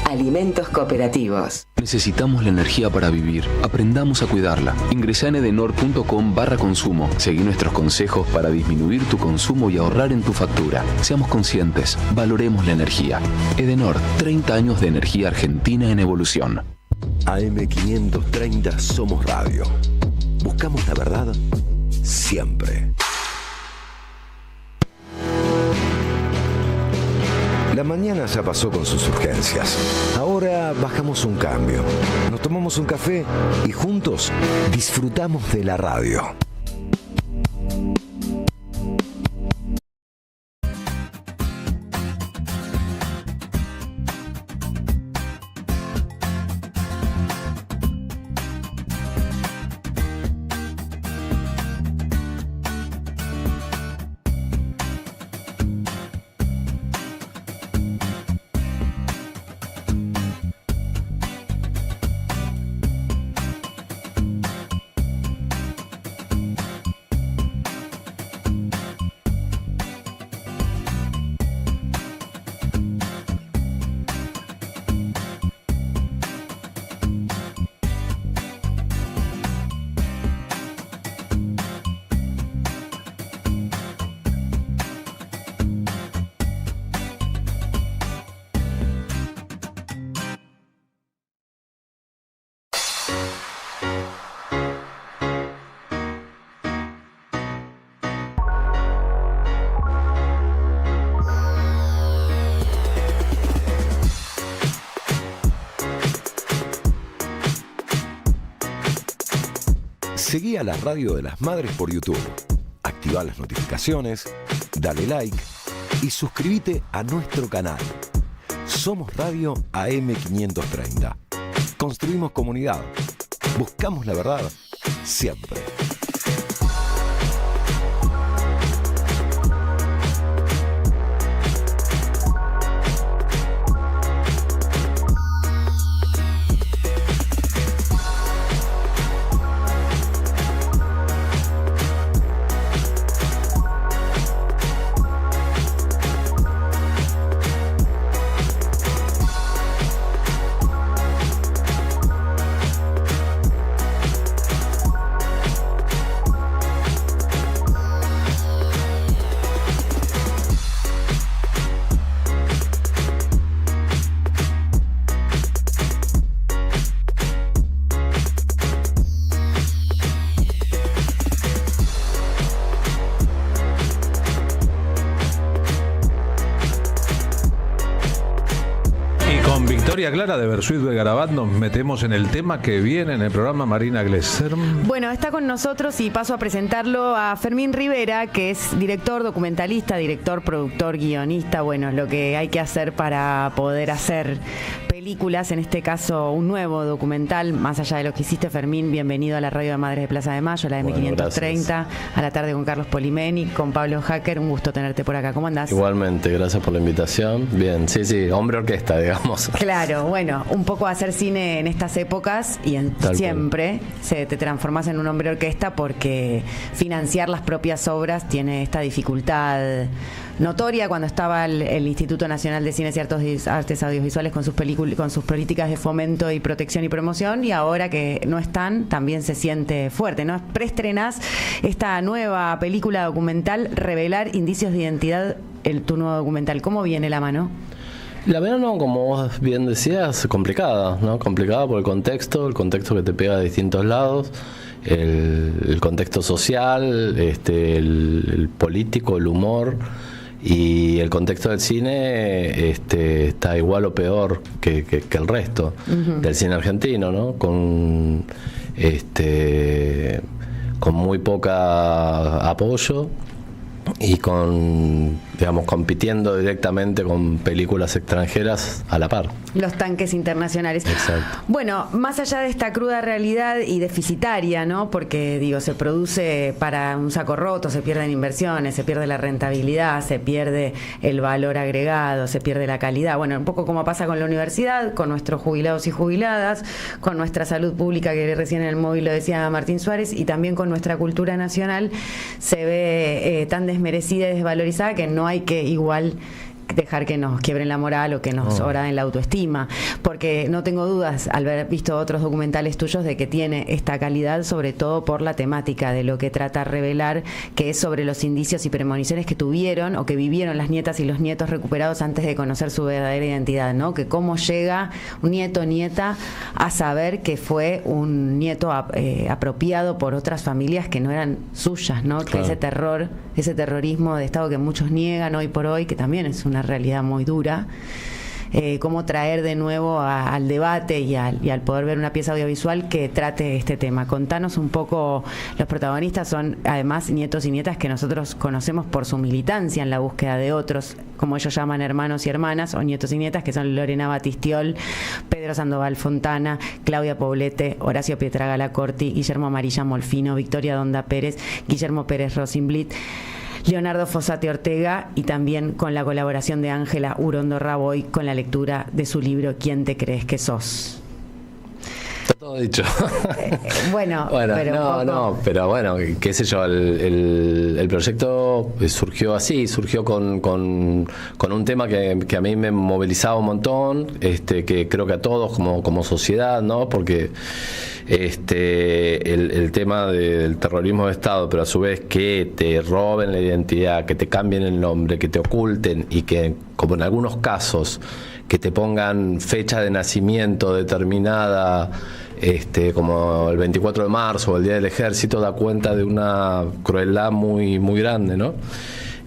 @alimentoscooperativos. Necesitamos la energía para vivir. Aprendamos a cuidarla. Ingresa en edenor.com/consumo. Seguí nuestros consejos para disminuir tu consumo y ahorrar en tu factura. Seamos conscientes. Valoremos la energía. Edenor, 30 años de energía argentina en evolución. AM530 Somos Radio. Buscamos la verdad siempre. La mañana ya pasó con sus urgencias. Ahora bajamos un cambio. Nos tomamos un café y juntos disfrutamos de la radio. Seguí a la Radio de las Madres por YouTube. Activá las notificaciones, dale like y suscríbete a nuestro canal. Somos Radio AM530. Construimos comunidad. Buscamos la verdad siempre. Victoria Clara de Versuit Vergarabat, nos metemos en el tema que viene en el programa. Marina Glesser. Bueno, está con nosotros y paso a presentarlo a Fermín Rivera, que es director, documentalista, director, productor, guionista. Bueno, lo que hay que hacer para poder hacer películas, en este caso un nuevo documental, más allá de lo que hiciste. Fermín, bienvenido a la radio de Madres de Plaza de Mayo, la M530, a la tarde con Carlos Polimeni, con Pablo Hacker. Un gusto tenerte por acá. ¿Cómo andás? Igualmente, gracias por la invitación. Bien, sí, hombre orquesta, digamos. Claro, bueno, un poco hacer cine en estas épocas y siempre te transformás en un hombre orquesta, porque financiar las propias obras tiene esta dificultad notoria. Cuando estaba el Instituto Nacional de Cines y Artes Audiovisuales con sus políticas de fomento y protección y promoción, y ahora que no están, también se siente fuerte, ¿no? Preestrenás esta nueva película documental, Revelar Indicios de Identidad, tu nuevo documental. ¿Cómo viene la mano? La mano, como vos bien decías, complicada, ¿no? Complicada por el contexto que te pega de distintos lados. El contexto social, el político, el humor, y el contexto del cine está igual o peor que el resto del cine argentino, ¿no? Con muy poca apoyo y compitiendo directamente con películas extranjeras a la par. Los tanques internacionales. Exacto. Bueno, más allá de esta cruda realidad y deficitaria, ¿no? Porque, se produce para un saco roto, se pierden inversiones, se pierde la rentabilidad, se pierde el valor agregado, se pierde la calidad. Bueno, un poco como pasa con la universidad, con nuestros jubilados y jubiladas, con nuestra salud pública, que recién en el móvil lo decía Martín Suárez, y también con nuestra cultura nacional, se ve tan desmerecida y desvalorizada que no hay que igual dejar que nos quiebren la moral o que nos oraden la autoestima, porque no tengo dudas, al haber visto otros documentales tuyos, de que tiene esta calidad, sobre todo por la temática de lo que trata Revelar, que es sobre los indicios y premoniciones que tuvieron o que vivieron las nietas y los nietos recuperados antes de conocer su verdadera identidad, ¿no? Que cómo llega un nieto o nieta a saber que fue un nieto apropiado por otras familias que no eran suyas, ¿no? Claro. Que ese terrorismo de Estado que muchos niegan hoy por hoy, que también es una realidad muy dura, cómo traer de nuevo al debate y al poder ver una pieza audiovisual que trate este tema. Contanos un poco. Los protagonistas son además nietos y nietas que nosotros conocemos por su militancia en la búsqueda de otros, como ellos llaman hermanos y hermanas, o nietos y nietas, que son Lorena Batistiol, Pedro Sandoval Fontana, Claudia Poblete, Horacio Pietragala Corti, Guillermo Amarilla Molfino, Victoria Donda Pérez, Guillermo Pérez Rosenblit, Leonardo Fossati Ortega, y también con la colaboración de Ángela Urondo Raboy con la lectura de su libro ¿Quién te crees que sos? Está todo dicho. Bueno, pero bueno, qué sé yo, el proyecto surgió así, surgió con un tema que a mí me movilizaba un montón, que creo que a todos como sociedad, ¿no? Porque el tema del terrorismo de Estado, pero a su vez que te roben la identidad, que te cambien el nombre, que te oculten, y que, como en algunos casos, que te pongan fecha de nacimiento determinada, como el 24 de marzo o el Día del Ejército, da cuenta de una crueldad muy, muy grande, ¿no?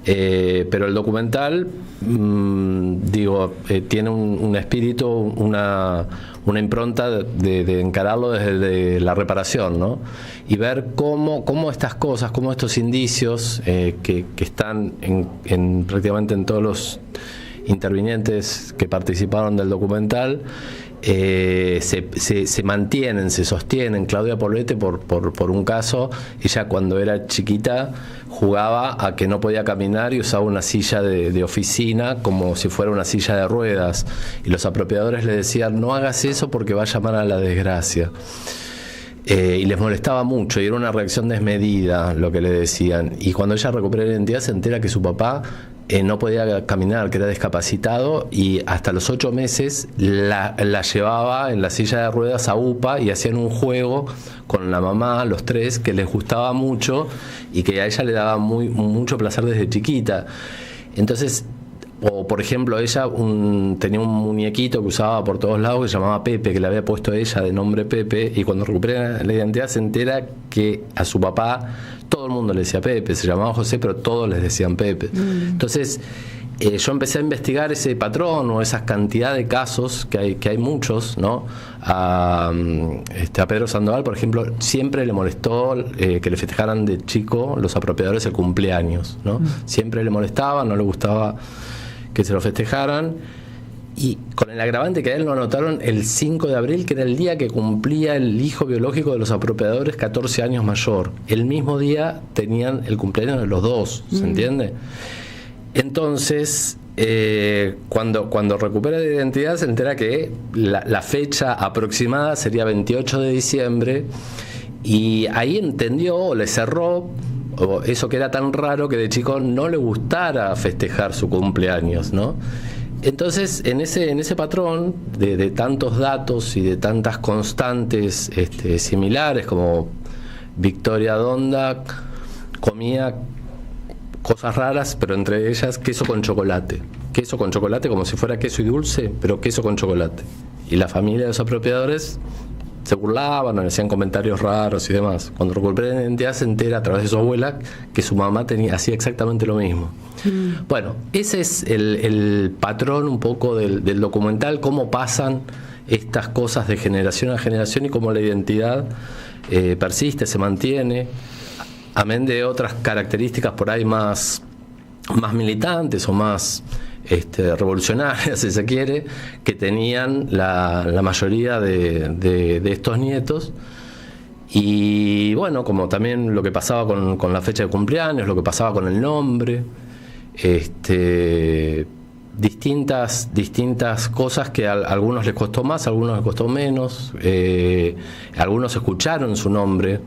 Pero el documental, tiene un espíritu, una impronta de encararlo desde la reparación, ¿no? Y ver cómo estas cosas, cómo estos indicios que están prácticamente en todos los intervinientes que participaron del documental, se mantienen, se sostienen. Claudia Poblete, por un caso, ella cuando era chiquita jugaba a que no podía caminar y usaba una silla de oficina como si fuera una silla de ruedas, y los apropiadores le decían: no hagas eso porque va a llamar a la desgracia. Y les molestaba mucho, y era una reacción desmedida lo que le decían. Y cuando ella recupera la identidad, se entera que su papá no podía caminar, que era discapacitado, y hasta los 8 meses la llevaba en la silla de ruedas a UPA, y hacían un juego con la mamá, los tres, que les gustaba mucho y que a ella le daba mucho placer desde chiquita. Entonces, o por ejemplo, ella tenía un muñequito que usaba por todos lados que se llamaba Pepe, que le había puesto ella de nombre Pepe, y cuando recupera la identidad se entera que a su papá todo el mundo le decía Pepe, se llamaba José, pero todos les decían Pepe. Entonces, yo empecé a investigar ese patrón o esa cantidad de casos, que hay muchos, ¿no? A Pedro Sandoval, por ejemplo, siempre le molestó que le festejaran de chico los apropiadores el cumpleaños, ¿no? Siempre le molestaba, no le gustaba que se lo festejaran. Y con el agravante que a él lo anotaron el 5 de abril, que era el día que cumplía el hijo biológico de los apropiadores 14 años mayor. El mismo día tenían el cumpleaños de los dos, ¿se entiende? Entonces, cuando recupera la identidad se entera que la fecha aproximada sería 28 de diciembre y ahí entendió o le cerró eso que era tan raro que de chico no le gustara festejar su cumpleaños, ¿no? Entonces, en ese patrón de tantos datos y de tantas constantes similares, como Victoria Donda comía cosas raras, pero entre ellas queso con chocolate. Queso con chocolate como si fuera queso y dulce, pero queso con chocolate. Y la familia de los apropiadores se burlaban, le hacían comentarios raros y demás. Cuando recupera la identidad se entera a través de su abuela que su mamá hacía exactamente lo mismo. Bueno, ese es el patrón un poco del documental, cómo pasan estas cosas de generación a generación y cómo la identidad persiste, se mantiene, amén de otras características por ahí más militantes o más revolucionarias, si se quiere, que tenían la mayoría de estos nietos. Y bueno, como también lo que pasaba con la fecha de cumpleaños, lo que pasaba con el nombre, distintas cosas que a algunos les costó más, a algunos les costó menos. Algunos escucharon su nombre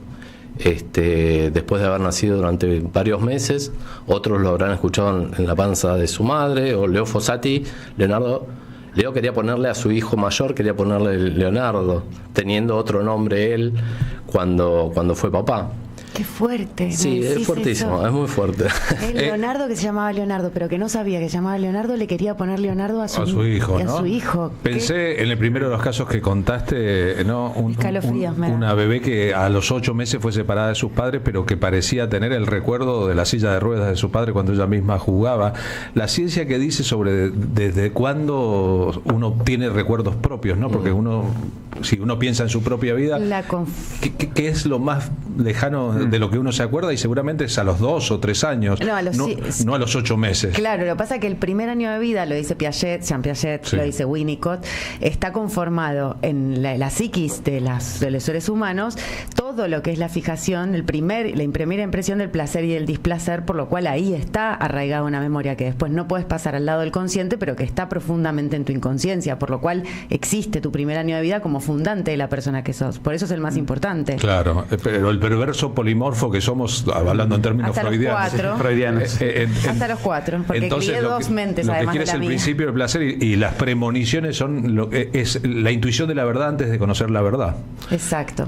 después de haber nacido durante varios meses, otros lo habrán escuchado en la panza de su madre. O Leo Fossati, Leo quería ponerle a su hijo mayor, quería ponerle Leonardo, teniendo otro nombre él cuando fue papá. Qué fuerte. Sí, es fuertísimo, eso. Es muy fuerte. El Leonardo, que se llamaba Leonardo, pero que no sabía que se llamaba Leonardo, le quería poner Leonardo a su hijo, ¿no? A su hijo. Pensé en el primero de los casos que contaste, ¿no? Una bebé que a los 8 meses fue separada de sus padres, pero que parecía tener el recuerdo de la silla de ruedas de su padre cuando ella misma jugaba. La ciencia que dice sobre desde cuándo uno tiene recuerdos propios, ¿no? Porque si uno piensa en su propia vida, ¿qué es lo más lejano de lo que uno se acuerda? Y seguramente es a los 2 o 3 años, no a los 8 meses. Claro, lo que pasa es que el primer año de vida, lo dice Piaget, Jean Piaget, lo dice Winnicott, está conformado en la psiquis de los seres humanos, todo lo que es la fijación, la primera impresión del placer y del displacer, por lo cual ahí está arraigada una memoria que después no puedes pasar al lado del consciente, pero que está profundamente en tu inconsciencia, por lo cual existe tu primer año de vida como fundante de la persona que sos. Por eso es el más importante. Claro, pero el perverso polimorfo que somos, hablando en términos hasta freudianos. Hasta los 4, porque entonces, crié dos mentes, además de la mía. Lo que quiere es el principio del placer y las premoniciones es la intuición de la verdad antes de conocer la verdad. Exacto.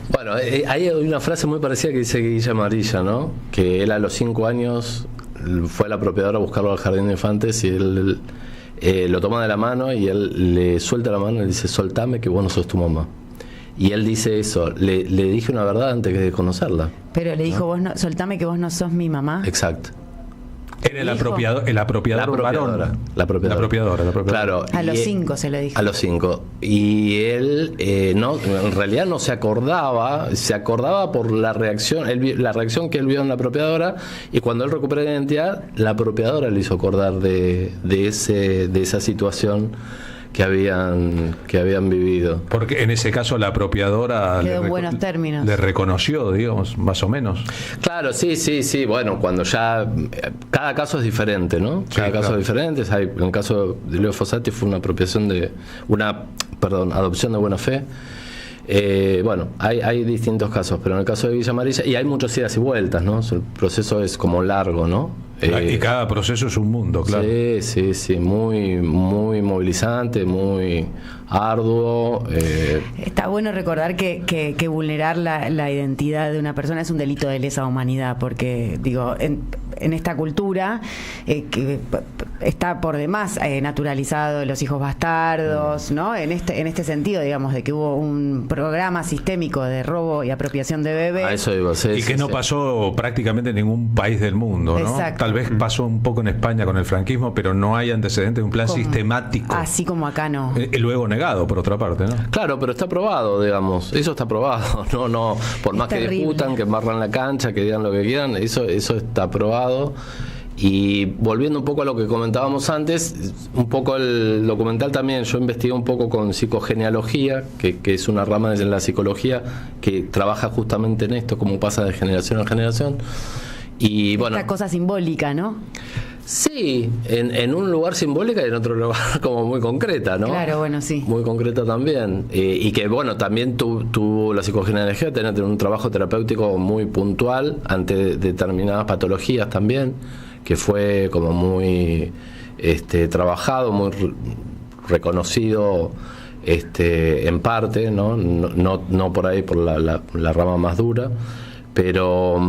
Bueno, hay una frase muy parecida que dice Guilla Amarilla, ¿no? Que él a los 5 años fue a la apropiadora a buscarlo al jardín de infantes y él lo toma de la mano y él le suelta la mano y le dice: soltame que vos no sos tu mamá. Y él dice eso, le dije una verdad antes de conocerla. Pero le dijo: soltame que vos no sos mi mamá. Exacto. Era el apropiador varón. La apropiadora. Claro. A los 5 se lo dijo. A los 5. Y él en realidad no se acordaba por la reacción que él vio en la apropiadora, y cuando él recupera la identidad, la apropiadora le hizo acordar de esa situación que habían vivido. Porque en ese caso la apropiadora quedó en buenos términos. Le reconoció, digamos, más o menos. Claro, sí. Bueno, cuando ya cada caso es diferente, ¿no? Cada caso es diferente. En el caso de Leo Fossati fue una adopción de buena fe. Bueno, hay distintos casos, pero en el caso de Guilla Amarilla, y hay muchas idas y vueltas, ¿no? El proceso es como largo, ¿no? Y cada proceso es un mundo, claro. Sí, muy, muy movilizante, muy arduo. Está bueno recordar que vulnerar la identidad de una persona es un delito de lesa humanidad, porque digo, en esta cultura está por demás naturalizado los hijos bastardos, ¿no? En este sentido, digamos, de que hubo un programa sistémico de robo y apropiación de bebés. A eso iba a ser. Y que no pasó prácticamente en ningún país del mundo, ¿no? Exacto. Tal vez pasó un poco en España con el franquismo, pero no hay antecedentes de un plan sistemático. Así como acá no. Luego negado, por otra parte, ¿no? Claro, pero está probado, digamos. Eso está probado. No, por más que discutan, que embarran la cancha, que digan lo que quieran, eso está probado. Y volviendo un poco a lo que comentábamos antes, un poco el documental también, yo investigué un poco con psicogenealogía, que es una rama de la psicología que trabaja justamente en esto, cómo pasa de generación en generación. Y bueno, esta cosa simbólica, ¿no? Sí, en un lugar simbólica y en otro lugar como muy concreta, ¿no? Claro, bueno, sí. Muy concreta también. Y que, bueno, también tuvo la psicogenealogía, tener un trabajo terapéutico muy puntual ante determinadas patologías también, que fue como muy trabajado, muy reconocido en parte, ¿no? No por ahí, por la rama más dura, pero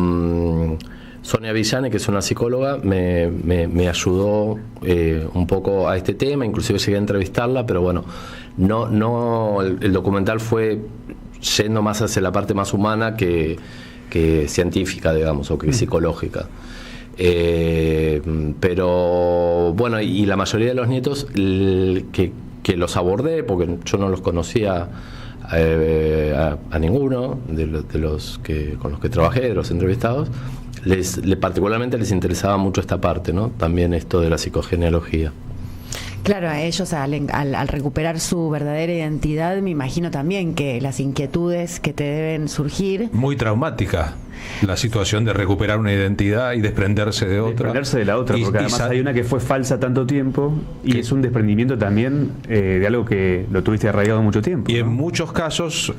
Sonia Villani, que es una psicóloga, me ayudó un poco a este tema, inclusive llegué a entrevistarla, pero bueno, el documental fue yendo más hacia la parte más humana que científica, digamos, o que psicológica. Pero bueno, y la mayoría de los nietos que los abordé, porque yo no los conocía a ninguno de los con los que trabajé, de los entrevistados, particularmente les interesaba mucho esta parte, ¿no? También esto de la psicogenealogía. Claro, a ellos al recuperar su verdadera identidad, me imagino también que las inquietudes que te deben surgir. Muy traumática la situación de recuperar una identidad y desprenderse de otra. Desprenderse de la otra, porque además hay una que fue falsa tanto tiempo y es un desprendimiento también de algo que lo tuviste arraigado mucho tiempo. Y ¿no? en muchos casos,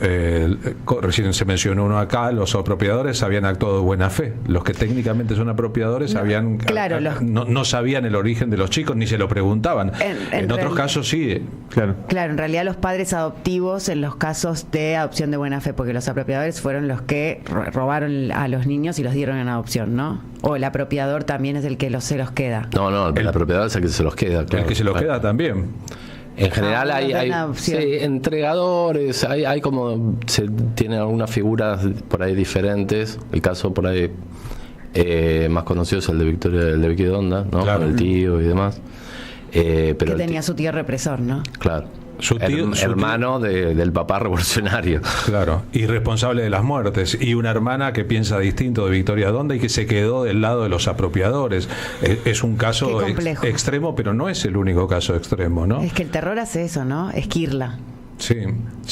recién se mencionó uno acá, los apropiadores habían actuado de buena fe. Los que técnicamente son apropiadores no sabían el origen de los chicos ni se lo preguntaban. En otros casos sí. Claro, en realidad los padres adoptivos en los casos de adopción de buena fe, porque los apropiadores fueron los que robaron a los niños y los dieron en adopción, ¿no? O el apropiador también es el que se los queda. No, el apropiador es el que se los queda. Claro, el que se los queda también. En general hay entregadores, hay como tienen algunas figuras por ahí diferentes. El caso por ahí más conocido es el de Vicky Donda, ¿no? Claro. Con el tío y demás. Pero que tenía su tío represor, ¿no? Claro. Su hermano del papá revolucionario. Claro, y responsable de las muertes. Y una hermana que piensa distinto de Victoria Donda y que se quedó del lado de los apropiadores. Es un caso extremo, pero no es el único caso extremo, ¿no? Es que el terror hace eso, ¿no? Esquirla. Sí,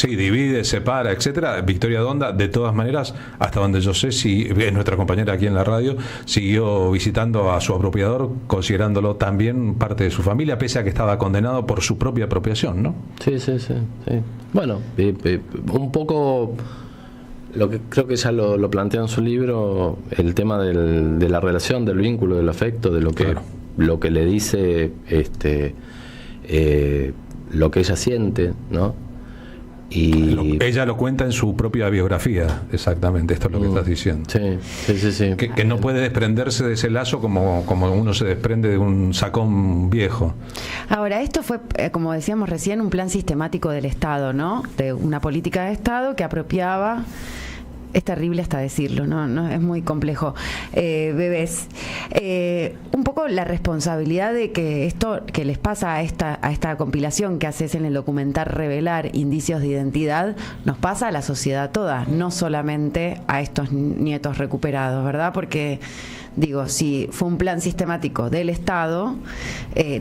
divide, separa, etcétera. Victoria Donda, de todas maneras, hasta donde yo sé, es nuestra compañera aquí en la radio, siguió visitando a su apropiador, considerándolo también parte de su familia, pese a que estaba condenado por su propia apropiación, ¿no? Sí. Bueno, un poco lo que creo que ya lo plantea en su libro, el tema de la relación, del vínculo, del afecto, de lo que le dice lo que ella siente, ¿no? Y ella lo cuenta en su propia biografía, exactamente, esto es lo que estás diciendo. Sí. Que no puede desprenderse de ese lazo como uno se desprende de un sacón viejo. Ahora, esto fue, como decíamos recién, un plan sistemático del Estado, ¿no? De una política de Estado que apropiaba. Es terrible hasta decirlo, ¿no? Es muy complejo. Bebés. Un poco la responsabilidad de que esto que les pasa a esta compilación que haces en el documental Revelar Indicios de Identidad, nos pasa a la sociedad toda, no solamente a estos nietos recuperados, ¿verdad? Porque digo, si fue un plan sistemático del Estado,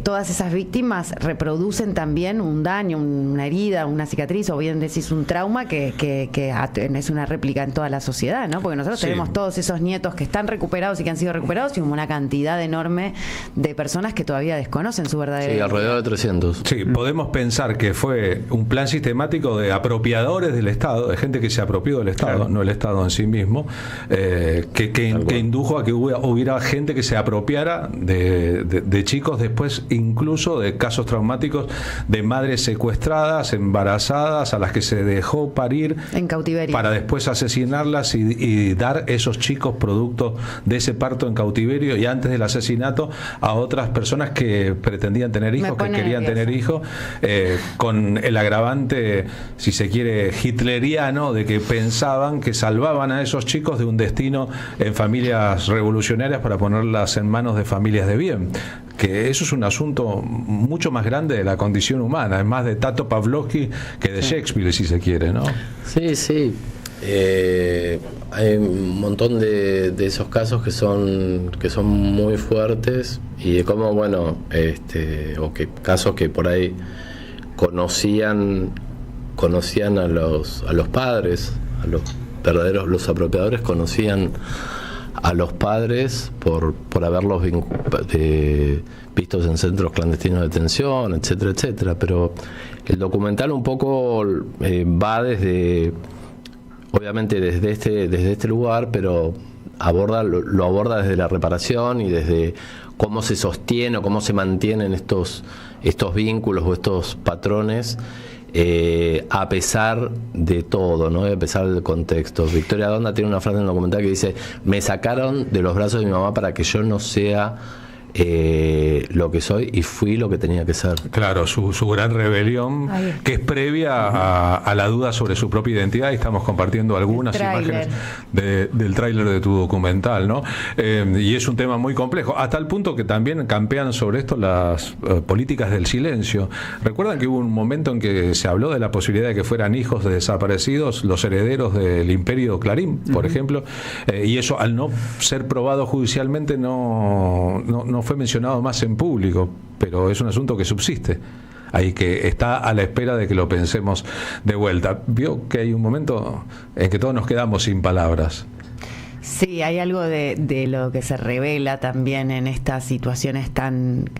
todas esas víctimas reproducen también un daño, una herida, una cicatriz, o bien decís un trauma que es una réplica en toda la sociedad, ¿no? Porque nosotros tenemos todos esos nietos que están recuperados y que han sido recuperados y una cantidad enorme de personas que todavía desconocen su verdadera identidad. Alrededor de 300. Sí, podemos pensar que fue un plan sistemático de apropiadores del Estado, de gente que se apropió del Estado, no el Estado en sí mismo, que indujo a que hubo hubiera gente que se apropiara de chicos, después incluso de casos traumáticos de madres secuestradas, embarazadas, a las que se dejó parir en cautiverio para después asesinarlas y dar esos chicos producto de ese parto en cautiverio y antes del asesinato a otras personas que pretendían tener hijos, que querían tener hijos, con el agravante, si se quiere, hitleriano, de que pensaban que salvaban a esos chicos de un destino en familias revolucionarias para ponerlas en manos de familias de bien. Que eso es un asunto mucho más grande de la condición humana, es más de Tato Pavlovsky que de Shakespeare, si se quiere, ¿no? Sí, sí. Hay un montón de esos casos que son muy fuertes y de cómo, bueno, o que casos que por ahí conocían a los padres, a los verdaderos, los apropiadores conocían a los padres por haberlos vistos en centros clandestinos de detención, etcétera, etcétera. Pero el documental un poco va obviamente desde este lugar, pero lo aborda desde la reparación y desde cómo se sostiene o cómo se mantienen estos vínculos o estos patrones a pesar de todo, ¿no? A pesar del contexto. Victoria Donda tiene una frase en el documental que dice: me sacaron de los brazos de mi mamá para que yo no sea lo que soy y fui lo que tenía que ser. Claro, su gran rebelión, que es previa a la duda sobre su propia identidad, y estamos compartiendo algunas imágenes del tráiler de tu documental, ¿no? Y es un tema muy complejo, hasta el punto que también campean sobre esto las políticas del silencio. Recuerdan que hubo un momento en que se habló de la posibilidad de que fueran hijos de desaparecidos los herederos del Imperio Clarín, por ejemplo, y eso, al no ser probado judicialmente, no fue mencionado más en público, pero es un asunto que subsiste ahí, que está a la espera de que lo pensemos de vuelta. Vio que hay un momento en que todos nos quedamos sin palabras. Sí, hay algo de lo que se revela también en estas situaciones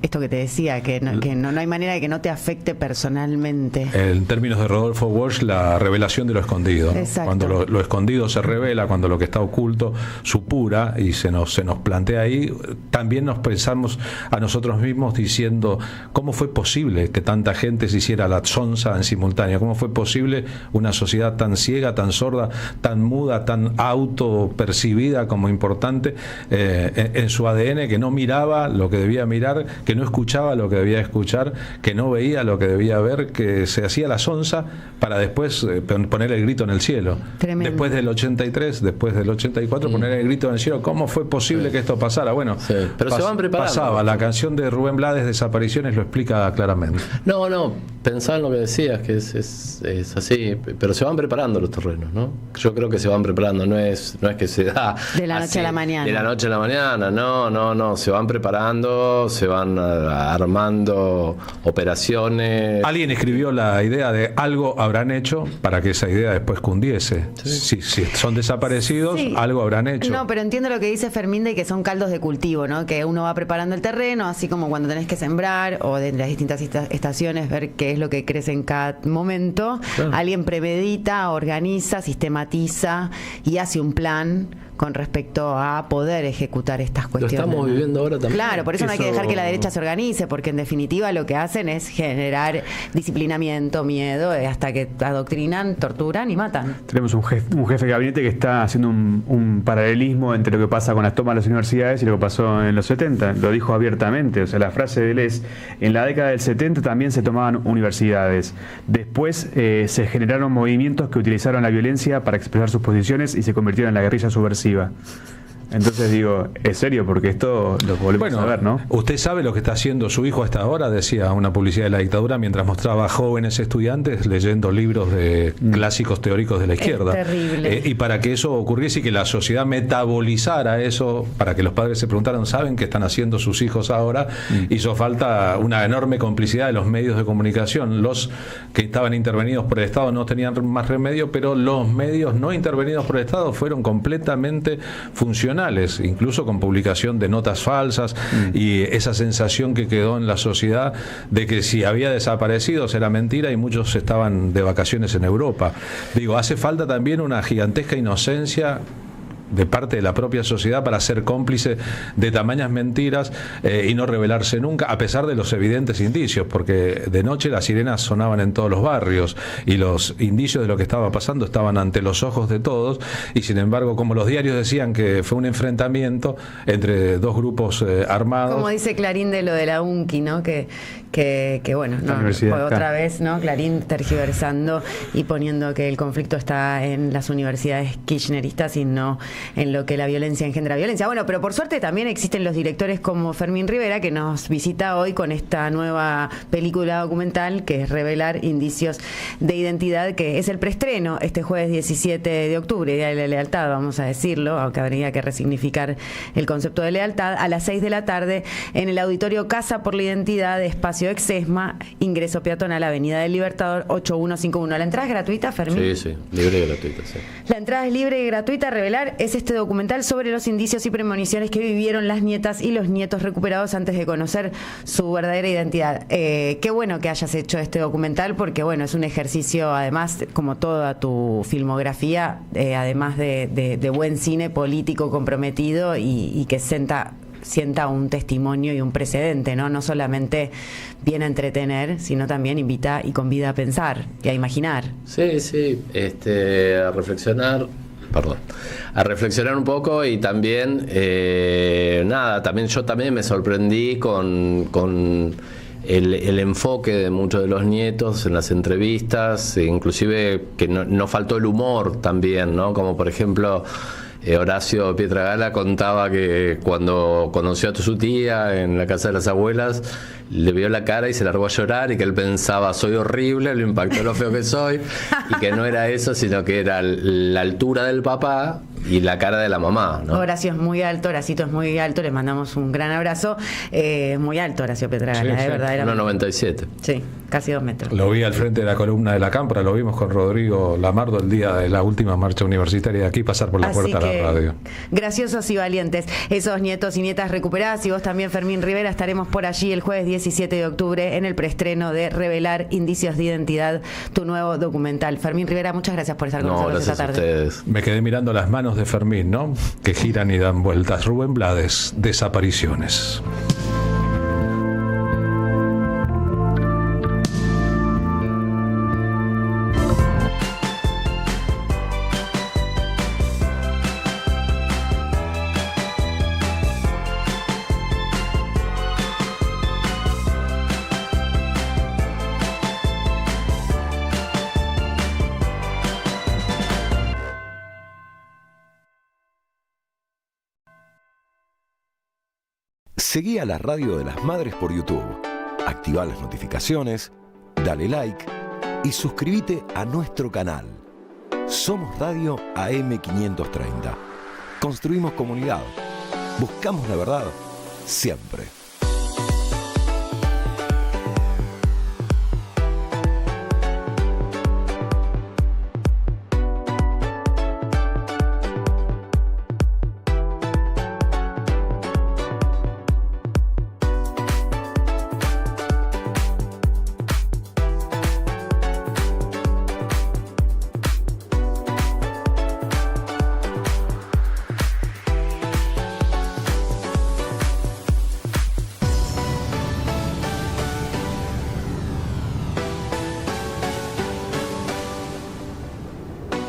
esto que te decía, que no hay manera de que no te afecte personalmente. En términos de Rodolfo Walsh, la revelación de lo escondido, ¿no? Cuando lo escondido se revela, cuando lo que está oculto supura y se nos plantea ahí, también nos pensamos a nosotros mismos diciendo: ¿cómo fue posible que tanta gente se hiciera la zonza en simultáneo? ¿Cómo fue posible una sociedad tan ciega, tan sorda, tan muda, tan autopercibida como importante en su ADN, que no miraba lo que debía mirar, que no escuchaba lo que debía escuchar, que no veía lo que debía ver, que se hacía la sonza para después poner el grito en el cielo? Tremendo. Después del 83, después del 84, poner el grito en el cielo. ¿Cómo fue posible que esto pasara? Bueno, pero se van preparando. Pasaba. La canción de Rubén Blades, Desapariciones, lo explica claramente. No, pensaba en lo que decías, que es así, pero se van preparando los terrenos, ¿no? Yo creo que se van preparando, no es que se da de la noche a la mañana. De la noche a la mañana, no, se van preparando, se van armando operaciones. Alguien escribió la idea de algo habrán hecho para que esa idea después cundiese. Si son desaparecidos, algo habrán hecho. No, pero entiendo lo que dice Fermín de que son caldos de cultivo, ¿no? Que uno va preparando el terreno, así como cuando tenés que sembrar o de las distintas estaciones, ver qué es lo que crece en cada momento. Claro. Alguien premedita, organiza, sistematiza y hace un plan con respecto a poder ejecutar estas cuestiones. Lo estamos viviendo ahora también. Claro, por eso no hay que dejar que la derecha se organice, porque en definitiva lo que hacen es generar disciplinamiento, miedo, hasta que adoctrinan, torturan y matan. Tenemos un jefe de gabinete que está haciendo un paralelismo entre lo que pasa con las tomas de las universidades y lo que pasó en los 70. Lo dijo abiertamente, o sea, la frase de él es: en la década del 70 también se tomaban universidades. Después se generaron movimientos que utilizaron la violencia para expresar sus posiciones y se convirtieron en la guerrilla subversiva. Entonces digo, es serio, porque esto lo volvemos a ver, ¿no? Usted sabe lo que está haciendo su hijo hasta ahora, decía una publicidad de la dictadura, mientras mostraba a jóvenes estudiantes leyendo libros de clásicos teóricos de la izquierda. Es terrible. Y para que eso ocurriese y que la sociedad metabolizara eso, para que los padres se preguntaran, ¿saben qué están haciendo sus hijos ahora? Hizo falta una enorme complicidad de los medios de comunicación. Los que estaban intervenidos por el Estado no tenían más remedio, pero los medios no intervenidos por el Estado fueron completamente funcionales, incluso con publicación de notas falsas y esa sensación que quedó en la sociedad de que si había desaparecidos era mentira y muchos estaban de vacaciones en Europa. Digo, hace falta también una gigantesca inocencia de parte de la propia sociedad para ser cómplice de tamañas mentiras y no revelarse nunca, a pesar de los evidentes indicios, porque de noche las sirenas sonaban en todos los barrios y los indicios de lo que estaba pasando estaban ante los ojos de todos, y sin embargo, como los diarios decían que fue un enfrentamiento entre dos grupos armados. Como dice Clarín de lo de la UNCI, ¿no? Que bueno, no, fue otra vez, ¿no? Clarín tergiversando y poniendo que el conflicto está en las universidades kirchneristas y no en lo que la violencia engendra violencia. Bueno, pero por suerte también existen los directores como Fermín Rivera, que nos visita hoy con esta nueva película documental que es Revelar Indicios de Identidad, que es el preestreno este jueves 17 de octubre, Día de la Lealtad, vamos a decirlo, aunque habría que resignificar el concepto de lealtad, a las 6 de la tarde en el auditorio Casa por la Identidad de Espacio Exesma, ingreso peatonal Avenida del Libertador 8151. ¿La entrada es gratuita, Fermín? Sí, libre y gratuita, sí. La entrada es libre y gratuita. Revelar es este documental sobre los indicios y premoniciones que vivieron las nietas y los nietos recuperados antes de conocer su verdadera identidad. Qué bueno que hayas hecho este documental, porque bueno, es un ejercicio, además, como toda tu filmografía, además de buen cine político comprometido y que sienta un testimonio y un precedente, ¿no? No solamente viene a entretener, sino también invita y convida a pensar y a imaginar. Sí, a reflexionar. A reflexionar un poco, y también yo también me sorprendí con el enfoque de muchos de los nietos en las entrevistas, inclusive que no faltó el humor también, ¿no? Como por ejemplo Horacio Pietragala contaba que cuando conoció a su tía en la casa de las abuelas, le vio la cara y se largó a llorar, y que él pensaba, soy horrible, lo impactó lo feo que soy, y que no era eso, sino que era la altura del papá y la cara de la mamá, ¿no? Horacio es muy alto, Horacito es muy alto, le mandamos un gran abrazo. Muy alto Horacio Pietragala, sí, verdad. 1,97. Sí, casi 2 metros. Lo vi al frente de la columna de la Cámpora, lo vimos con Rodrigo Lamardo el día de la última marcha universitaria de aquí, pasar por la puerta de la radio. Graciosos y valientes, esos nietos y nietas recuperadas, y vos también, Fermín Rivera, estaremos por allí el jueves 17 de octubre en el preestreno de Revelar Indicios de Identidad, tu nuevo documental. Fermín Rivera, muchas gracias por estar con nosotros esta tarde. A ustedes. Me quedé mirando las manos de Fermín, ¿no? Que giran y dan vueltas. Rubén Blades, Desapariciones. Seguí a la Radio de las Madres por YouTube. Activá las notificaciones, dale like y suscríbete a nuestro canal. Somos Radio AM530. Construimos comunidad. Buscamos la verdad siempre.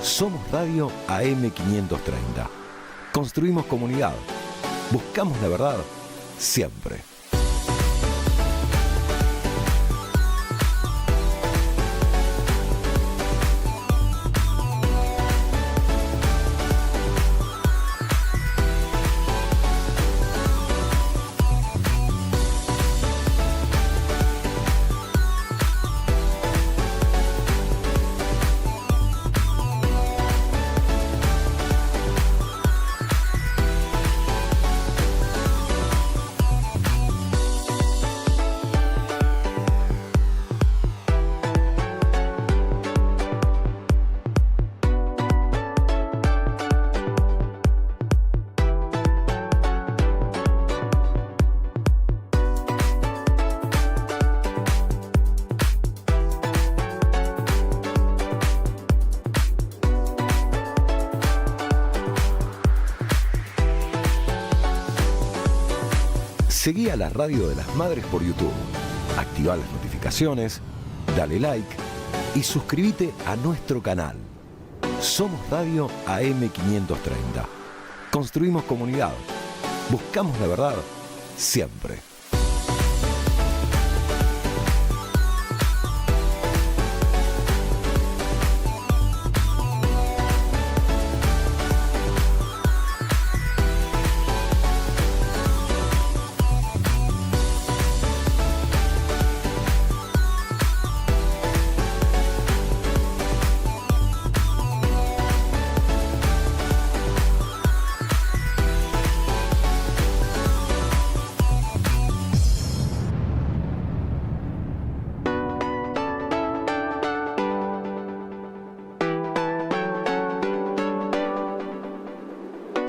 Somos Radio AM530. Construimos comunidad. Buscamos la verdad siempre. Seguí a la Radio de las Madres por YouTube. Activá las notificaciones, dale like y suscríbete a nuestro canal. Somos Radio AM530. Construimos comunidad. Buscamos la verdad siempre.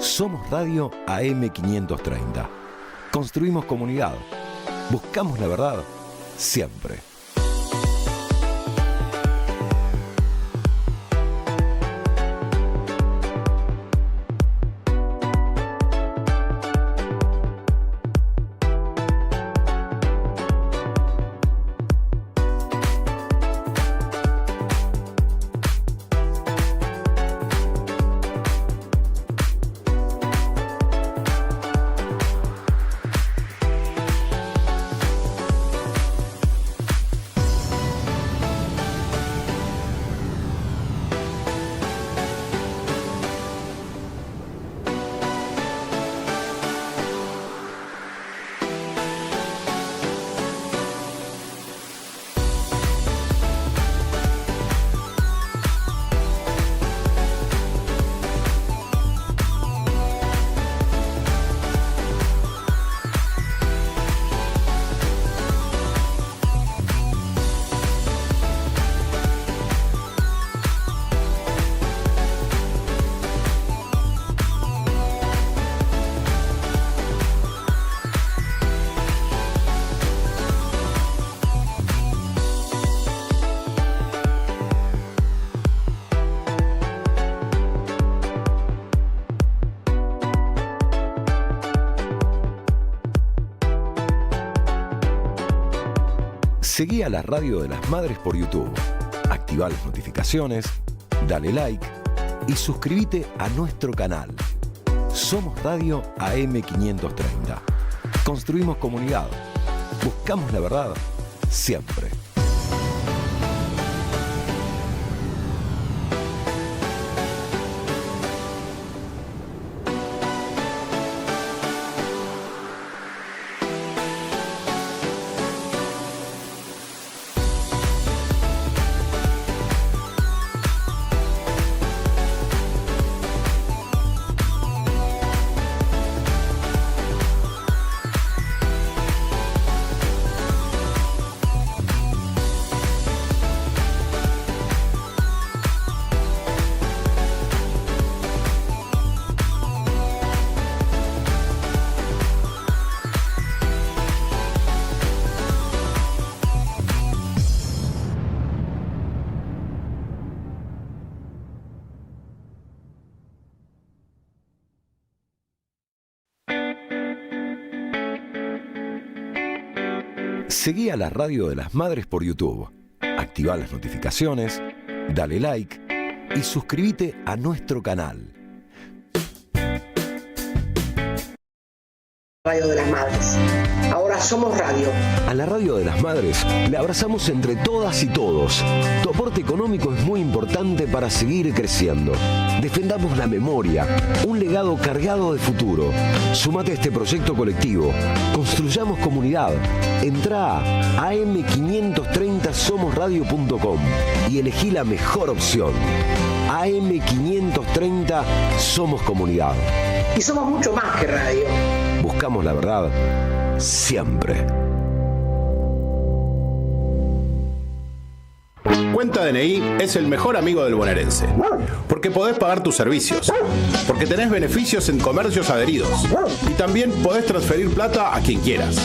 Somos Radio AM530. Construimos comunidad. Buscamos la verdad siempre. Seguí a la Radio de las Madres por YouTube. Activá las notificaciones, dale like y suscríbete a nuestro canal. Somos Radio AM530. Construimos comunidad. Buscamos la verdad siempre. Seguí a la Radio de las Madres por YouTube. Activá las notificaciones, dale like y suscríbete a nuestro canal. Radio de las Madres. Ahora somos radio. A la Radio de las Madres le abrazamos entre todas y todos. Tu aporte económico es muy importante para seguir creciendo. Defendamos la memoria, un legado cargado de futuro. Súmate a este proyecto colectivo. Construyamos comunidad. Entrá a am530somosradio.com y elegí la mejor opción. AM530 Somos Comunidad. Y somos mucho más que radio. Buscamos la verdad siempre. Cuenta DNI es el mejor amigo del bonaerense. Porque podés pagar tus servicios. Porque tenés beneficios en comercios adheridos. Y también podés transferir plata a quien quieras.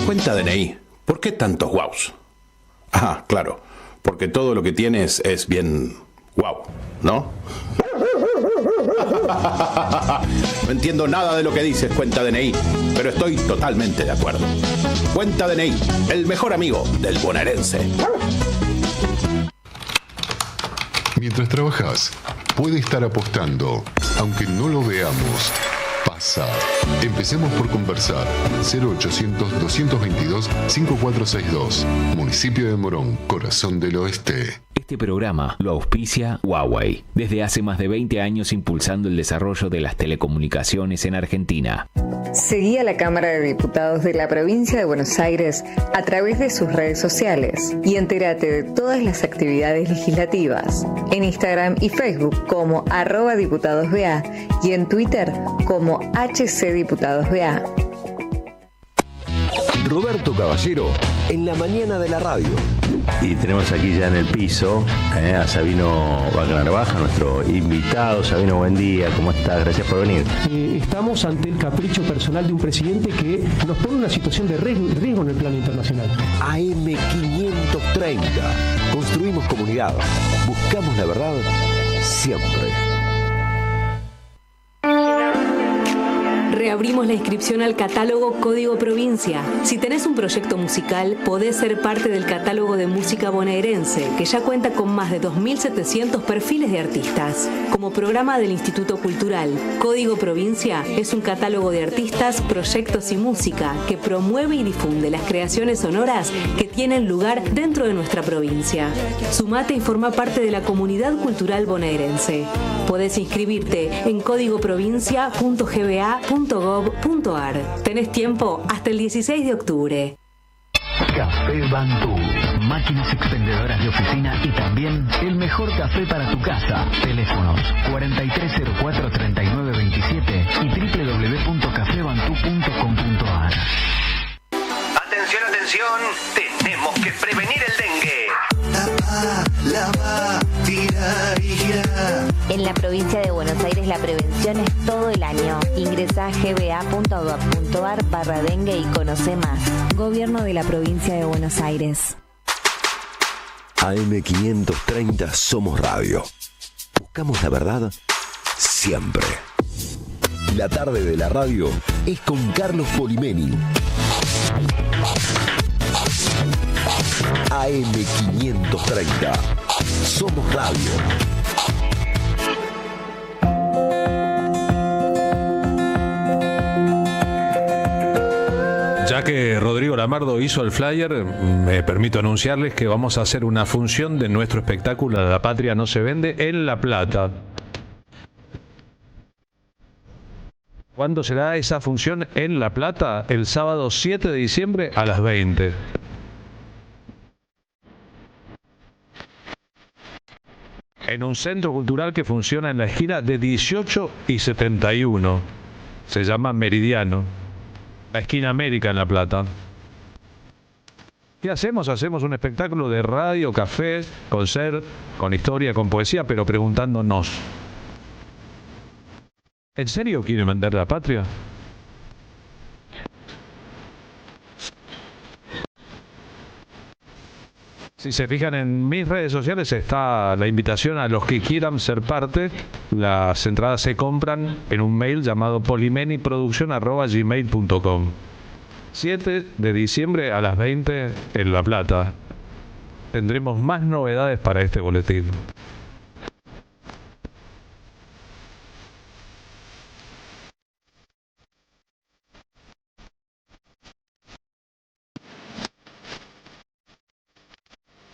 Cuenta DNI. ¿Por qué tantos guaus? Ah, claro. Porque todo lo que tienes es bien guau, ¿no? No entiendo nada de lo que dices, Cuenta DNI, pero estoy totalmente de acuerdo. Cuenta DNI, el mejor amigo del bonaerense. Mientras trabajas, puede estar apostando, aunque no lo veamos. Pasa. Empecemos por conversar. 0800-222-5462. Municipio de Morón, Corazón del Oeste. Este programa lo auspicia Huawei, desde hace más de 20 años impulsando el desarrollo de las telecomunicaciones en Argentina. Seguí a la Cámara de Diputados de la Provincia de Buenos Aires a través de sus redes sociales y entérate de todas las actividades legislativas en Instagram y Facebook como @diputadosBA y en Twitter como HCDiputadosBA. Roberto Caballero en la mañana de la radio. Y tenemos aquí ya en el piso a Sabino Bacanarbaja, nuestro invitado. Sabino, buen día, ¿cómo estás? Gracias por venir. Estamos ante el capricho personal de un presidente que nos pone en una situación de riesgo en el plano internacional. AM530. Construimos comunidad. Buscamos la verdad siempre. Reabrimos la inscripción al catálogo Código Provincia. Si tenés un proyecto musical, podés ser parte del catálogo de música bonaerense, que ya cuenta con más de 2.700 perfiles de artistas. Como programa del Instituto Cultural, Código Provincia es un catálogo de artistas, proyectos y música que promueve y difunde las creaciones sonoras que tienen lugar dentro de nuestra provincia. Sumate y forma parte de la comunidad cultural bonaerense. Podés inscribirte en códigoprovincia.gba.gov.ar. Tenés tiempo hasta el 16 de octubre. Café Bantú. Máquinas expendedoras de oficina y también el mejor café para tu casa. Teléfonos 4304-3927 y www.cafebantú.com.ar. Atención, atención, tenemos que prevenir el dengue. En la provincia de Buenos Aires la prevención es todo el año. Ingresá a gba.gov.ar/dengue y conoce más. Gobierno de la provincia de Buenos Aires. AM530 Somos Radio. Buscamos la verdad siempre. La tarde de la radio es con Carlos Polimeni. AM530 Somos Radio. Ya que Rodrigo Lamardo hizo el flyer, me permito anunciarles que vamos a hacer una función de nuestro espectáculo La Patria No Se Vende en La Plata. ¿Cuándo será esa función en La Plata? El sábado 7 de diciembre a las 20. En un centro cultural que funciona en la esquina de 18 y 71. Se llama Meridiano. La esquina América en La Plata. ¿Qué hacemos? Hacemos un espectáculo de radio, café, concert, con historia, con poesía, pero preguntándonos: ¿en serio quieren vender la patria? Si se fijan en mis redes sociales está la invitación a los que quieran ser parte. Las entradas se compran en un mail llamado polimeniproduccion@gmail.com. 7 de diciembre a las 20 en La Plata. Tendremos más novedades para este boletín.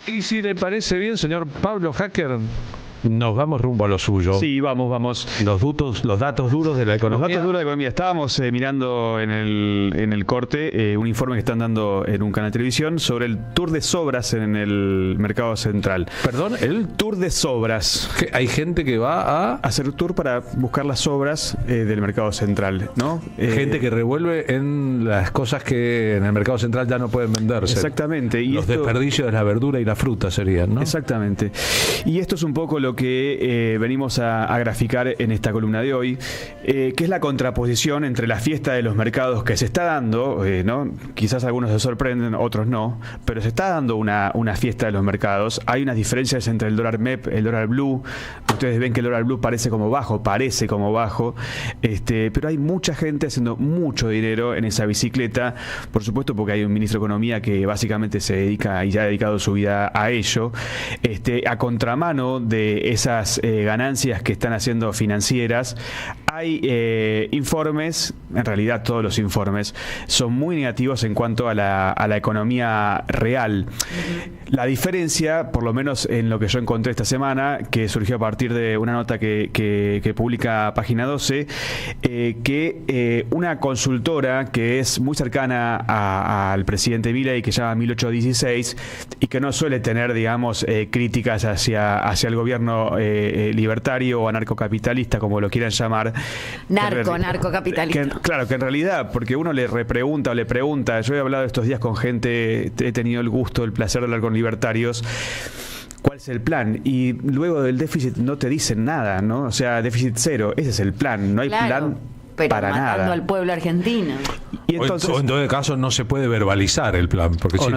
Y si le parece bien, señor Pablo Hacker, nos vamos rumbo a lo suyo. Sí, vamos. Los datos duros de la economía. Los datos duros de la economía. Estábamos mirando en el corte un informe que están dando en un canal de televisión sobre el tour de sobras en el mercado central. ¿Perdón? El tour de sobras. Hay gente que va a hacer tour para buscar las sobras del mercado central, ¿no? Gente que revuelve en las cosas que en el mercado central ya no pueden venderse. Exactamente. Y los desperdicios de la verdura y la fruta serían, ¿no? Exactamente. Y esto es un poco lo lo que venimos a graficar en esta columna de hoy, que es la contraposición entre la fiesta de los mercados que se está dando, ¿no? Quizás algunos se sorprenden, otros no, pero se está dando una fiesta de los mercados. Hay unas diferencias entre el dólar MEP, el dólar blue. Ustedes ven que el dólar blue parece como bajo, pero hay mucha gente haciendo mucho dinero en esa bicicleta, por supuesto porque hay un ministro de Economía que básicamente se dedica y ya ha dedicado su vida a ello, a contramano de esas ganancias que están haciendo financieras. Hay informes, en realidad todos los informes son muy negativos en cuanto a la economía real. La diferencia, por lo menos en lo que yo encontré esta semana, que surgió a partir de una nota que publica Página 12, que una consultora que es muy cercana al presidente Milei, que se llama 1816, y que no suele tener, digamos, críticas hacia el gobierno libertario o anarcocapitalista, como lo quieran llamar. Narcocapitalista. Claro, que en realidad, porque uno le repregunta o le pregunta, yo he hablado estos días con gente, he tenido el gusto, el placer de hablar con libertarios, ¿cuál es el plan? Y luego del déficit no te dicen nada, ¿no? O sea, déficit cero, ese es el plan, no hay plan para nada. Matando al pueblo argentino. Y entonces, o en todo caso no se puede verbalizar el plan, porque si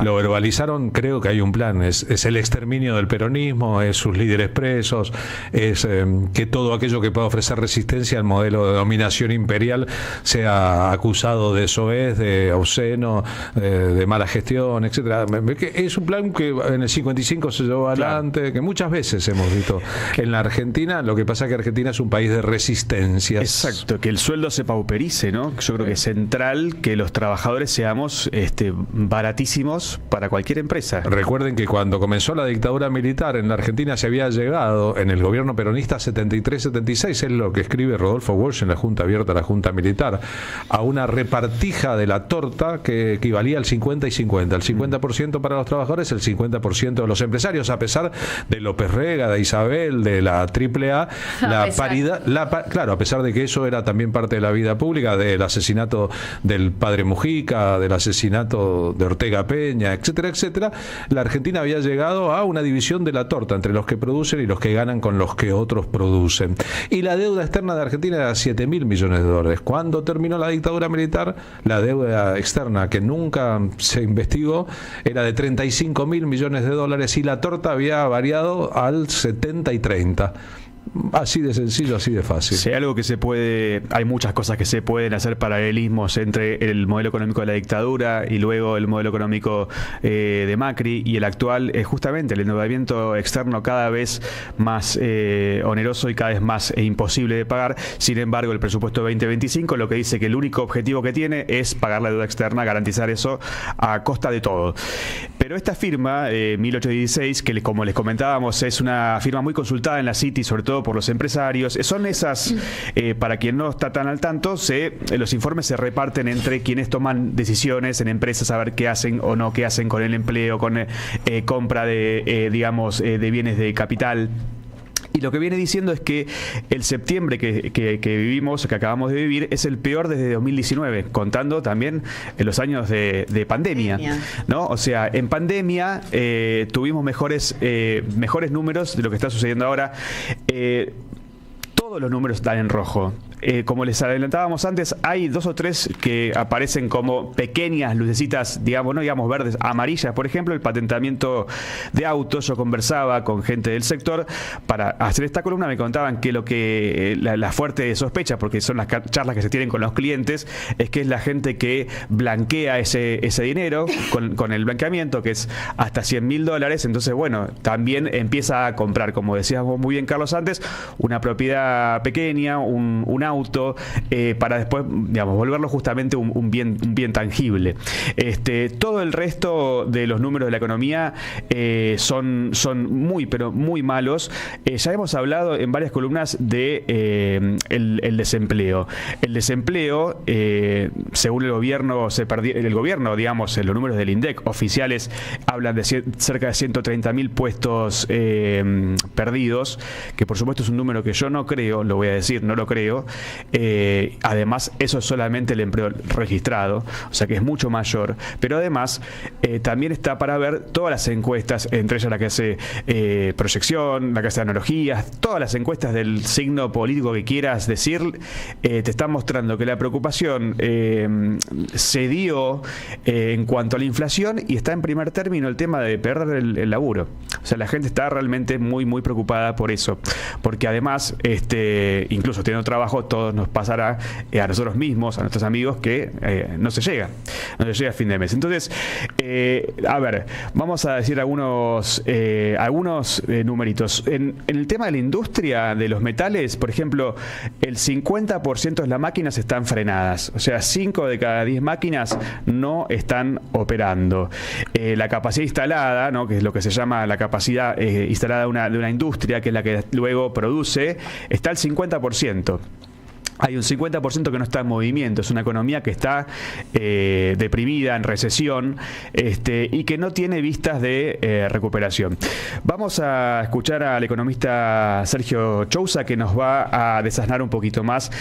lo verbalizaron, creo que hay un plan. Es el exterminio del peronismo, es sus líderes presos, es que todo aquello que pueda ofrecer resistencia al modelo de dominación imperial sea acusado de soez, de obsceno, de mala gestión, etcétera. Es un plan que en el 55 se llevó adelante, que muchas veces hemos visto en la Argentina. Lo que pasa es que Argentina es un país de resistencias. Exacto, que el sueldo se pauperice, ¿no? Yo creo que es central que los trabajadores seamos baratísimos para cualquier empresa. Recuerden que cuando comenzó la dictadura militar en la Argentina se había llegado en el gobierno peronista 73-76, es lo que escribe Rodolfo Walsh en la Junta Abierta, la Junta Militar, a una repartija de la torta que equivalía al 50 y 50, el 50% para los trabajadores, el 50% de los empresarios, a pesar de López Rega, de Isabel, de la AAA, la paridad, claro, a pesar de que eso era también parte de la vida pública, del asesinato del padre Mujica, del asesinato de Ortega Peña, etcétera, etcétera, la Argentina había llegado a una división de la torta entre los que producen y los que ganan con los que otros producen. Y la deuda externa de Argentina era 7.000 millones de dólares. Cuando terminó la dictadura militar, la deuda externa, que nunca se investigó, era de 35.000 millones de dólares y la torta había variado al 70 y 30. Así de sencillo, así de fácil. Sí, algo que se puede, hay muchas cosas que se pueden hacer paralelismos entre el modelo económico de la dictadura y luego el modelo económico de Macri y el actual, es justamente el endeudamiento externo cada vez más oneroso y cada vez más imposible de pagar. Sin embargo, el presupuesto 2025 lo que dice que el único objetivo que tiene es pagar la deuda externa, garantizar eso a costa de todo. Pero esta firma, 1816, que como les comentábamos, es una firma muy consultada en la City, sobre todo por los empresarios, son esas, para quien no está tan al tanto, los informes se reparten entre quienes toman decisiones en empresas a ver qué hacen o no, qué hacen con el empleo, con compra de, de bienes de capital. Y lo que viene diciendo es que el septiembre que vivimos, que acabamos de vivir, es el peor desde 2019, contando también en los años de pandemia, ¿no? O sea, en pandemia tuvimos mejores números de lo que está sucediendo ahora. Todos los números están en rojo. Como les adelantábamos antes, hay 2 o 3 que aparecen como pequeñas lucecitas, no digamos verdes, amarillas. Por ejemplo, el patentamiento de autos. Yo conversaba con gente del sector para hacer esta columna, me contaban que la fuerte sospecha, porque son las charlas que se tienen con los clientes, es que es la gente que blanquea ese dinero con el blanqueamiento, que es hasta $100.000. Entonces, bueno, también empieza a comprar, como decíamos muy bien Carlos antes, una propiedad pequeña, un auto, para después, volverlo justamente un bien tangible. Todo el resto de los números de la economía son muy, pero muy malos. Ya hemos hablado en varias columnas de el desempleo. El desempleo, según el gobierno, en los números del INDEC oficiales hablan de cerca de 130.000 puestos perdidos, que por supuesto es un número que yo no creo, lo voy a decir, no lo creo. además eso es solamente el empleo registrado, o sea que es mucho mayor, pero además también está para ver todas las encuestas, entre ellas la que hace proyección, la que hace analogías, todas las encuestas del signo político que quieras decir, te están mostrando que la preocupación se dio en cuanto a la inflación y está en primer término el tema de perder el laburo. O sea, la gente está realmente muy, muy preocupada por eso, porque además, incluso teniendo trabajo, todo nos pasará a nosotros mismos, a nuestros amigos, que no se llega a fin de mes. Entonces, a ver, vamos a decir algunos numeritos. En el tema de la industria de los metales, por ejemplo, el 50% de las máquinas están frenadas, o sea, 5 de cada 10 máquinas no están operando. La capacidad instalada, ¿no?, que es lo que se llama la capacidad instalada de una industria, que es la que luego produce, está al 50%. Hay un 50% que no está en movimiento. Es una economía que está deprimida, en recesión, y que no tiene vistas de recuperación. Vamos a escuchar al economista Sergio Chousa, que nos va a desasnar un poquito más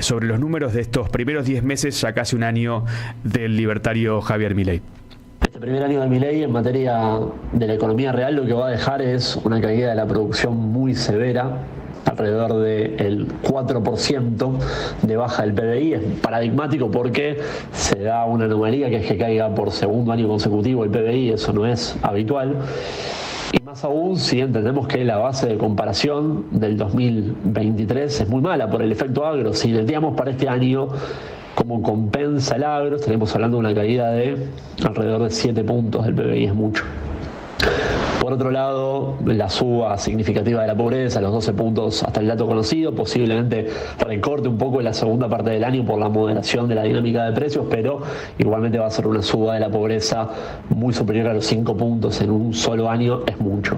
sobre los números de estos primeros 10 meses, ya casi un año, del libertario Javier Milei. Este primer año de Milei en materia de la economía real lo que va a dejar es una caída de la producción muy severa, alrededor del 4% de baja del PBI. Es paradigmático porque se da una anomalía, que es que caiga por segundo año consecutivo el PBI, eso no es habitual. Y más aún si entendemos que la base de comparación del 2023 es muy mala por el efecto agro. Si entendíamos para este año cómo compensa el agro, estaremos hablando de una caída de alrededor de 7 puntos del PBI, es mucho. Por otro lado, la suba significativa de la pobreza, los 12 puntos hasta el dato conocido, posiblemente recorte un poco en la segunda parte del año por la moderación de la dinámica de precios, pero igualmente va a ser una suba de la pobreza muy superior a los 5 puntos en un solo año, es mucho.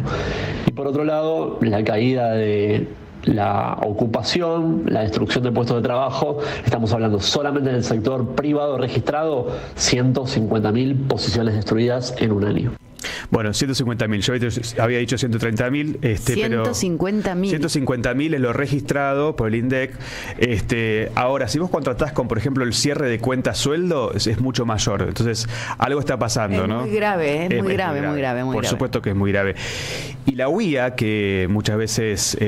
Y por otro lado, la caída de la ocupación, la destrucción de puestos de trabajo, estamos hablando solamente en el sector privado registrado, 150.000 posiciones destruidas en un año. Bueno, 150.000. Yo había dicho 130.000. 150.000. 150.000 es lo registrado por el INDEC. Ahora, si vos contratás con, por ejemplo, el cierre de cuentas sueldo, es mucho mayor. Entonces, algo está pasando, ¿no? Muy grave, muy grave. Por supuesto que es muy grave. Y la UIA, que muchas veces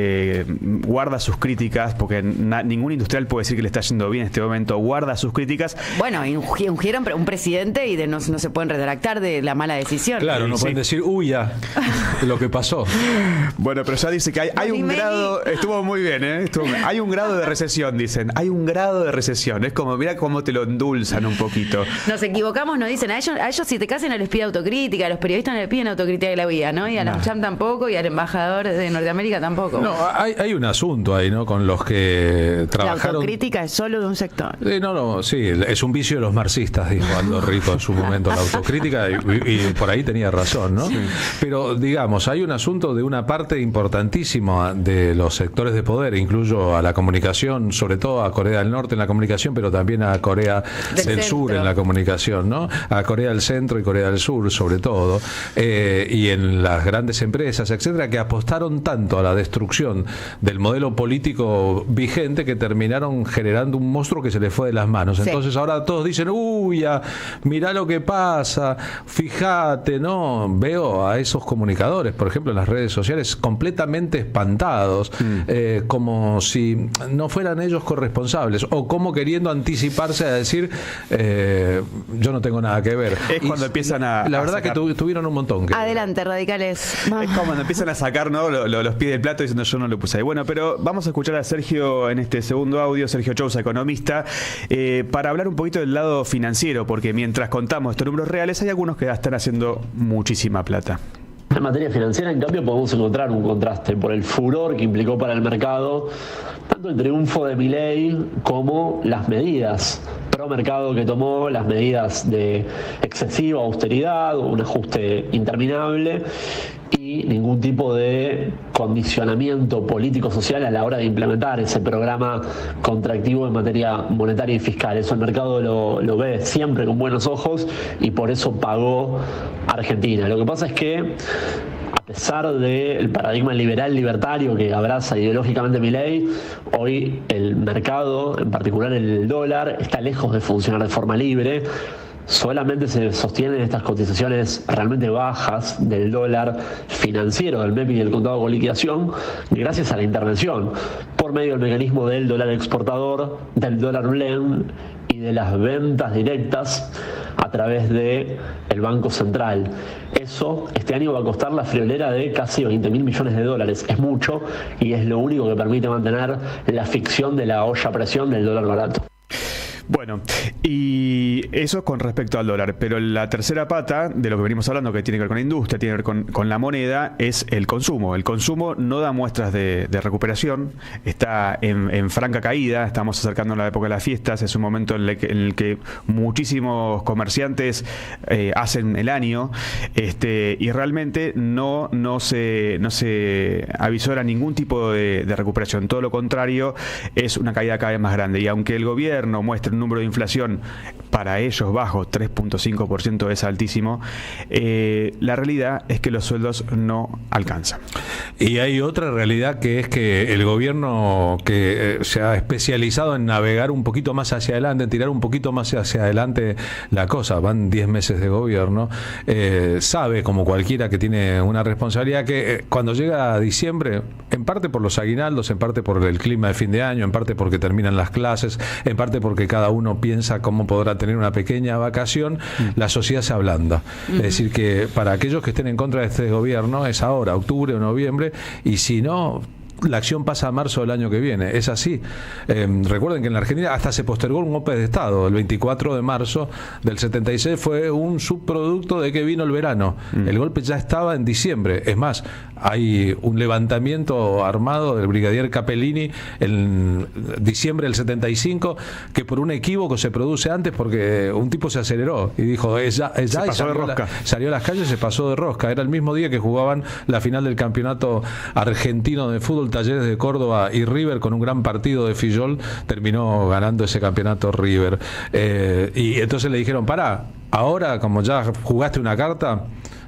guarda sus críticas, porque ningún industrial puede decir que le está yendo bien en este momento, guarda sus críticas. Bueno, ungieron un presidente y no se pueden retractar de la mala decisión. Claro, no pueden decir, ya, lo que pasó. Bueno, pero ya dice que hay un grado, estuvo muy bien, hay un grado de recesión, dicen, hay un grado de recesión. Es como, mira cómo te lo endulzan un poquito. Nos equivocamos, nos dicen, a ellos si te casan no les pide autocrítica, a los periodistas no les piden autocrítica de la UIA, ¿no? Y a la UCHAM tampoco, y al embajador de Norteamérica tampoco. No, hay un asunto ahí, ¿no? Con los que trabajaron. La autocrítica es solo de un sector. Sí, es un vicio de los marxistas, dijo Aldo Rico en su momento, la autocrítica, y por ahí tenía razón, ¿no? Sí. Pero digamos, hay un asunto de una parte importantísima de los sectores de poder, incluyo a la comunicación, sobre todo a Corea del Norte en la comunicación, pero también a Corea del Sur en la comunicación, ¿no? A Corea del Centro y Corea del Sur, sobre todo, y en las grandes empresas, etcétera, que apostaron tanto a la destrucción del modelo político vigente que terminaron generando un monstruo que se les fue de las manos. Sí. Entonces ahora todos dicen, ya, mirá lo que pasa, fíjate, ¿no? Veo a esos comunicadores, por ejemplo, en las redes sociales, completamente espantados, como si no fueran ellos corresponsables, o como queriendo anticiparse a decir, yo no tengo nada que ver. Es cuando empiezan a... La verdad sacar... que tuvieron un montón. Adelante, radicales. Es como cuando empiezan a sacar, ¿no?, los pies del plato diciendo, yo no lo puse ahí. Bueno, pero vamos a escuchar a Sergio en este segundo audio, Sergio Chousa, economista, para hablar un poquito del lado financiero, porque mientras contamos estos números reales, hay algunos que están haciendo muchísima plata. En materia financiera, en cambio, podemos encontrar un contraste por el furor que implicó para el mercado tanto el triunfo de Milei como las medidas pro mercado que tomó, las medidas de excesiva austeridad, un ajuste interminable y ningún tipo de condicionamiento político-social a la hora de implementar ese programa contractivo en materia monetaria y fiscal. Eso el mercado lo ve siempre con buenos ojos y por eso pagó Argentina. Lo que pasa es que A pesar del paradigma liberal libertario que abraza ideológicamente Milei, hoy el mercado, en particular el dólar, está lejos de funcionar de forma libre. Solamente se sostienen estas cotizaciones realmente bajas del dólar financiero, del MEP y del contado con liquidación, gracias a la intervención por medio del mecanismo del dólar exportador, del dólar blend y de las ventas directas a través del Banco Central. Eso este año va a costar la friolera de casi 20.000 millones de dólares. Es mucho y es lo único que permite mantener la ficción de la olla a presión del dólar barato. Bueno, y eso es con respecto al dólar, pero la tercera pata de lo que venimos hablando, que tiene que ver con la industria, tiene que ver con la moneda, es el consumo. El consumo no da muestras de recuperación, está en franca caída, estamos acercando a la época de las fiestas, es un momento en el que muchísimos comerciantes hacen el año, y realmente no se avisora ningún tipo de recuperación, todo lo contrario, es una caída cada vez más grande. Y aunque el gobierno muestre un número de inflación para ellos bajo, 3.5% es altísimo, la realidad es que los sueldos no alcanzan. Y hay otra realidad, que es que el gobierno, que se ha especializado en navegar un poquito más hacia adelante, en tirar un poquito más hacia adelante la cosa, van 10 meses de gobierno, sabe, como cualquiera que tiene una responsabilidad, que cuando llega a diciembre, en parte por los aguinaldos, en parte por el clima de fin de año, en parte porque terminan las clases, en parte porque cada uno piensa cómo podrá tener una pequeña vacación, la sociedad se ablanda. Es decir, que para aquellos que estén en contra de este gobierno es ahora, octubre o noviembre, y si no, la acción pasa a marzo del año que viene. Es así. Recuerden que en la Argentina hasta se postergó un golpe de Estado. El 24 de marzo del 76 fue un subproducto de que vino el verano. El golpe ya estaba en diciembre. Es más, hay un levantamiento armado del brigadier Capellini en diciembre del 75 que por un equívoco se produce antes, porque un tipo se aceleró y dijo se pasó de rosca. Salió a las calles y se pasó de rosca. Era el mismo día que jugaban la final del campeonato argentino de fútbol, Talleres de Córdoba y River, con un gran partido de Fillol. Terminó ganando ese campeonato River, y entonces le dijeron: pará, ahora como ya jugaste una carta,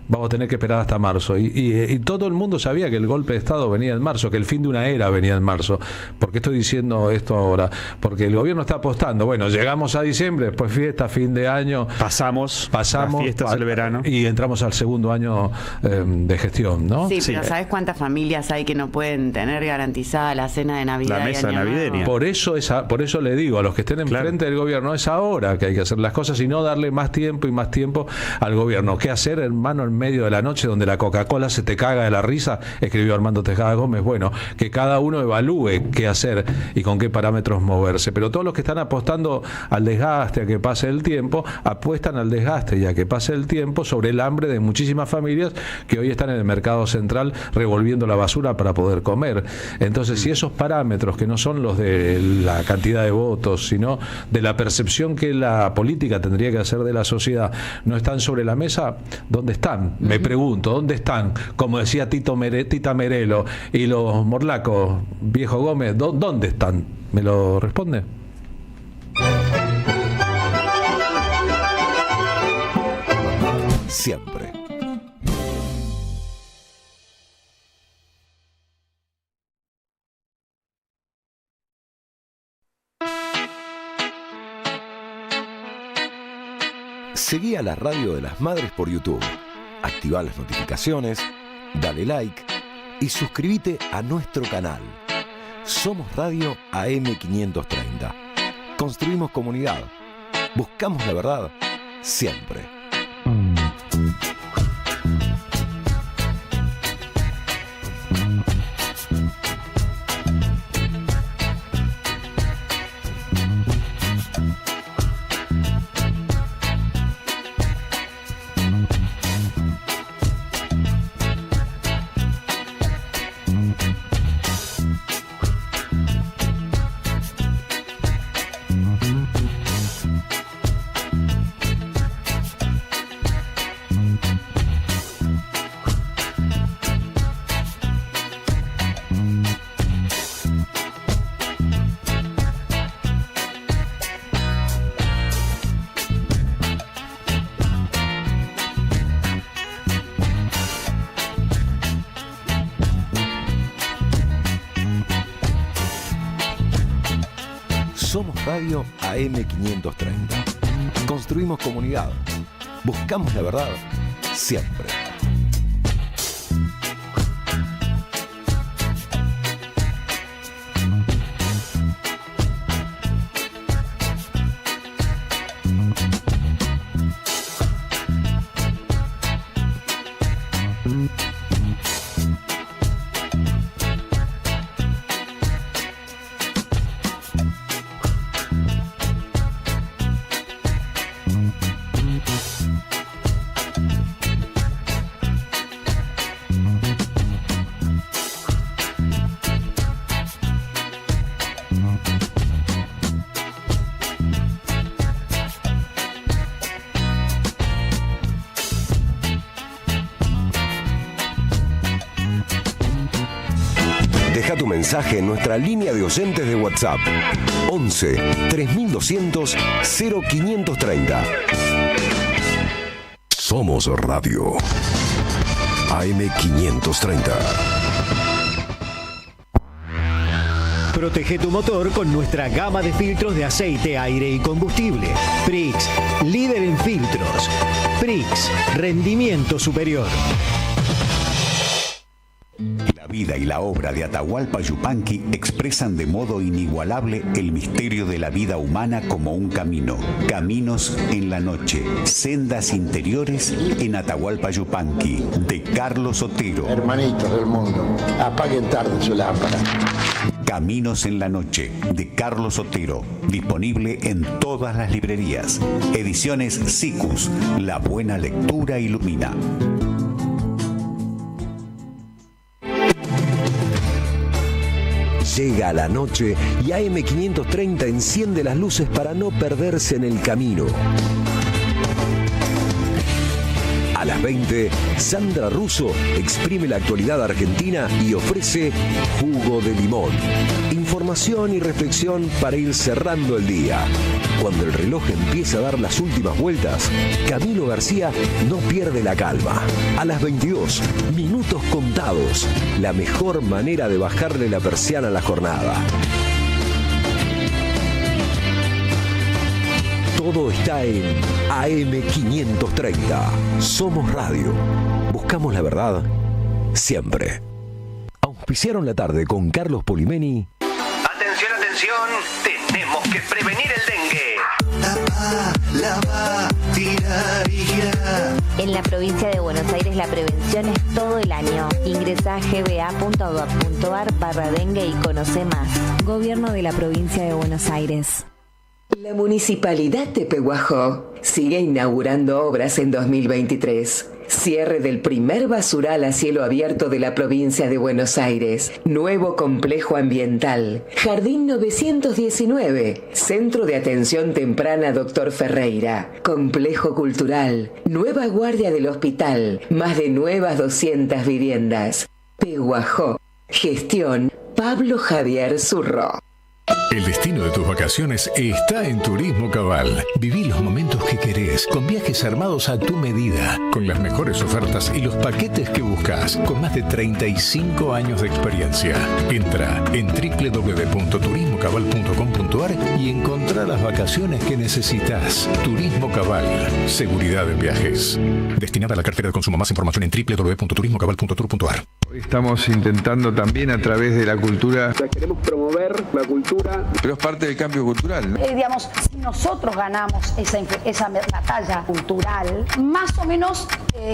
vamos a tener que esperar hasta marzo. Y todo el mundo sabía que el golpe de Estado venía en marzo, que el fin de una era venía en marzo. ¿Por qué estoy diciendo esto ahora? Porque el gobierno está apostando. Bueno, llegamos a diciembre, después fiesta, fin de año. Pasamos las fiestas del verano. Y entramos al segundo año de gestión, ¿no? Sí, pero ¿sabes cuántas familias hay que no pueden tener garantizada la cena de Navidad? La mesa navideña. Por eso le digo a los que estén enfrente del gobierno, es ahora que hay que hacer las cosas y no darle más tiempo y más tiempo al gobierno. ¿Qué hacer, hermano, en medio de la noche donde la Coca-Cola se te caga de la risa? Escribió Armando Tejada Gómez. Bueno, que cada uno evalúe qué hacer y con qué parámetros moverse. Pero todos los que están apostando al desgaste, a que pase el tiempo, apuestan al desgaste y a que pase el tiempo sobre el hambre de muchísimas familias que hoy están en el mercado central revolviendo la basura para poder comer. Entonces, si esos parámetros, que no son los de la cantidad de votos, sino de la percepción que la política tendría que hacer de la sociedad, no están sobre la mesa, ¿dónde están? Me pregunto, ¿dónde están? Como decía Tita Merelo y los morlacos, viejo Gómez, ¿dónde están? ¿Me lo responde? Siempre. Seguí a la Radio de las Madres por YouTube. Activá las notificaciones, dale like y suscríbete a nuestro canal. Somos Radio AM530. Construimos comunidad. Buscamos la verdad siempre. Somos Radio AM530. Construimos comunidad. Buscamos la verdad siempre. Deja tu mensaje en nuestra línea de oyentes de WhatsApp 11 3200 0530. Somos Radio AM530. Protege tu motor con nuestra gama de filtros de aceite, aire y combustible. Prix, líder en filtros. Prix, rendimiento superior. La vida y la obra de Atahualpa Yupanqui expresan de modo inigualable el misterio de la vida humana como un camino. Caminos en la noche, sendas interiores en Atahualpa Yupanqui, de Carlos Otero. Hermanitos del mundo, apaguen tarde su lámpara. Caminos en la noche, de Carlos Otero, disponible en todas las librerías. Ediciones Sicus, la buena lectura ilumina. Llega la noche y AM530 enciende las luces para no perderse en el camino. A las 20, Sandra Russo exprime la actualidad argentina y ofrece Jugo de Limón. Información y reflexión para ir cerrando el día. Cuando el reloj empieza a dar las últimas vueltas, Camilo García no pierde la calma. A las 22, minutos contados. La mejor manera de bajarle la persiana a la jornada. Todo está en AM530. Somos Radio. Buscamos la verdad siempre. Auspiciaron la tarde con Carlos Polimeni. Atención, atención, tenemos que prevenir el dengue. Lava, tirar y girar. En la provincia de Buenos Aires la prevención es todo el año. Ingresa a gba.gov.ar/dengue y conoce más. Gobierno de la provincia de Buenos Aires. La Municipalidad de Pehuajó sigue inaugurando obras en 2023. Cierre del primer basural a cielo abierto de la provincia de Buenos Aires. Nuevo complejo ambiental. Jardín 919. Centro de Atención Temprana Dr. Ferreira. Complejo cultural. Nueva guardia del hospital. Más de nuevas 200 viviendas. Pehuajó. Gestión Pablo Javier Zurro. El destino de tus vacaciones está en Turismo Cabal. Viví los momentos que querés, con viajes armados a tu medida, con las mejores ofertas y los paquetes que buscas, con más de 35 años de experiencia. Entra en www.turismocabal.com.ar y encontrá las vacaciones que necesitas. Turismo Cabal, seguridad en viajes. Destinada a la cartera de consumo. Más información en www.turismocabal.tour.ar. Hoy estamos intentando también a través de la cultura. Queremos promover la cultura. Pero es parte del cambio cultural, ¿no? Digamos, si nosotros ganamos esa batalla cultural, más o menos,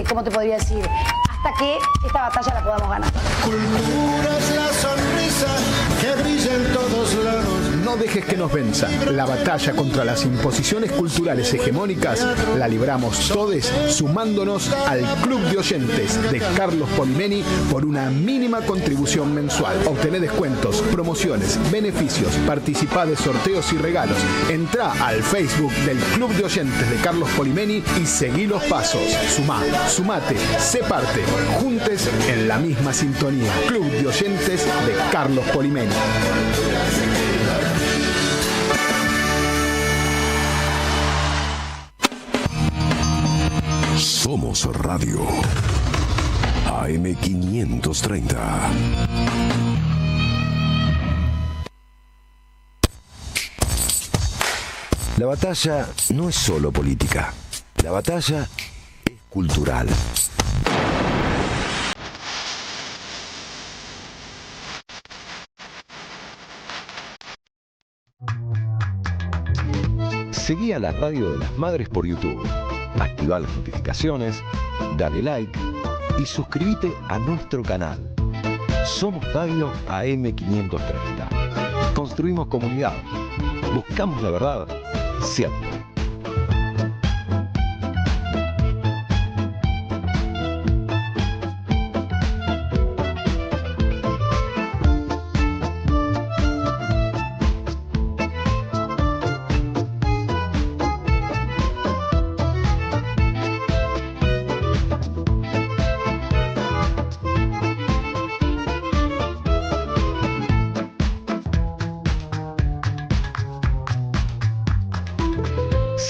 ¿cómo te podría decir? Hasta que esta batalla la podamos ganar. Cultura es la sonrisa que brilla en todos lados. No dejes que nos venzan. La batalla contra las imposiciones culturales hegemónicas la libramos todos sumándonos al Club de Oyentes de Carlos Polimeni por una mínima contribución mensual. Obtené descuentos, promociones, beneficios, participá de sorteos y regalos. Entrá al Facebook del Club de Oyentes de Carlos Polimeni y seguí los pasos. Sumá, sumate, sé parte. Juntes en la misma sintonía. Club de Oyentes de Carlos Polimeni. Somos Radio AM530. La batalla no es solo política. La batalla es cultural. Seguí a la Radio de las Madres por YouTube. Activa las notificaciones, dale like y suscríbete a nuestro canal. Somos Radio AM530. Construimos comunidad. Buscamos la verdad siempre.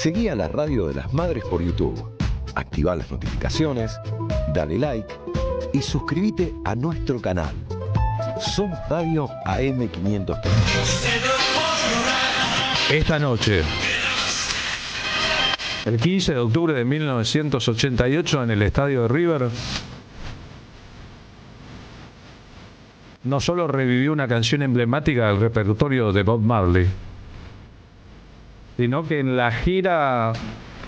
Seguí a la Radio de las Madres por YouTube. Activa las notificaciones, dale like y suscríbete a nuestro canal. Somos Radio AM530. Esta noche, el 15 de octubre de 1988, en el estadio de River, no solo revivió una canción emblemática del repertorio de Bob Marley, sino que en la gira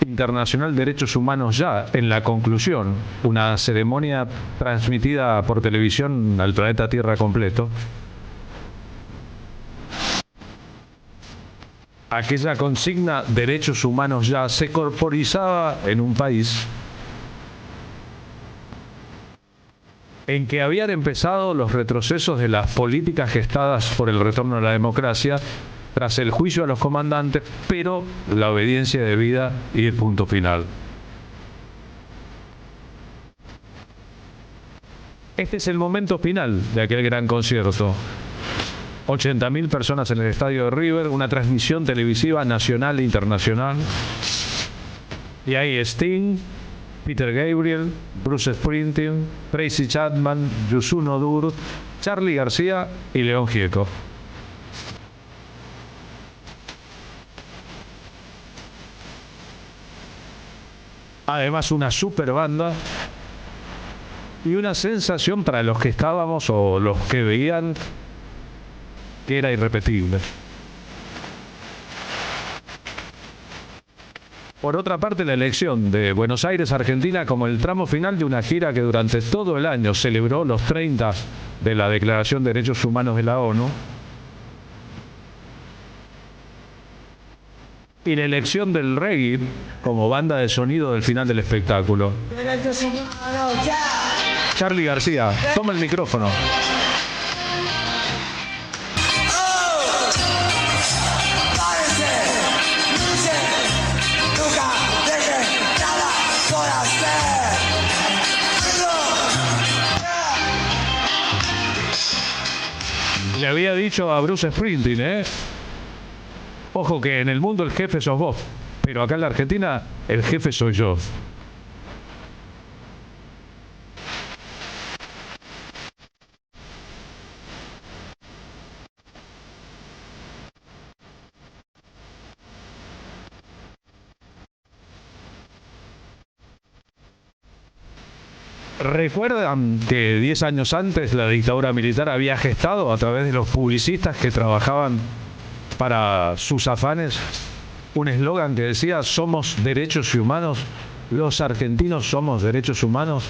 internacional Derechos Humanos Ya, en la conclusión, una ceremonia transmitida por televisión al planeta Tierra completo, aquella consigna Derechos Humanos Ya se corporizaba en un país en que habían empezado los retrocesos de las políticas gestadas por el retorno a la democracia tras el juicio a los comandantes, pero la obediencia debida y el punto final. Este es el momento final de aquel gran concierto. 80.000 personas en el estadio de River, una transmisión televisiva nacional e internacional. Y ahí Sting, Peter Gabriel, Bruce Springsteen, Tracy Chapman, Youssou N'Dour, Charly García y León Gieco. Además, una super banda y una sensación para los que estábamos o los que veían que era irrepetible. Por otra parte, la elección de Buenos Aires, Argentina, como el tramo final de una gira que durante todo el año celebró los 30 de la Declaración de Derechos Humanos de la ONU, y la elección del reggae como banda de sonido del final del espectáculo. Charly García, toma el micrófono. Le había dicho a Bruce Springsteen, ojo que en el mundo el jefe sos vos, pero acá en la Argentina el jefe soy yo. ¿Recuerdan que 10 años antes la dictadura militar había gestado a través de los publicistas que trabajaban para sus afanes un eslogan que decía somos derechos humanos, los argentinos somos derechos humanos,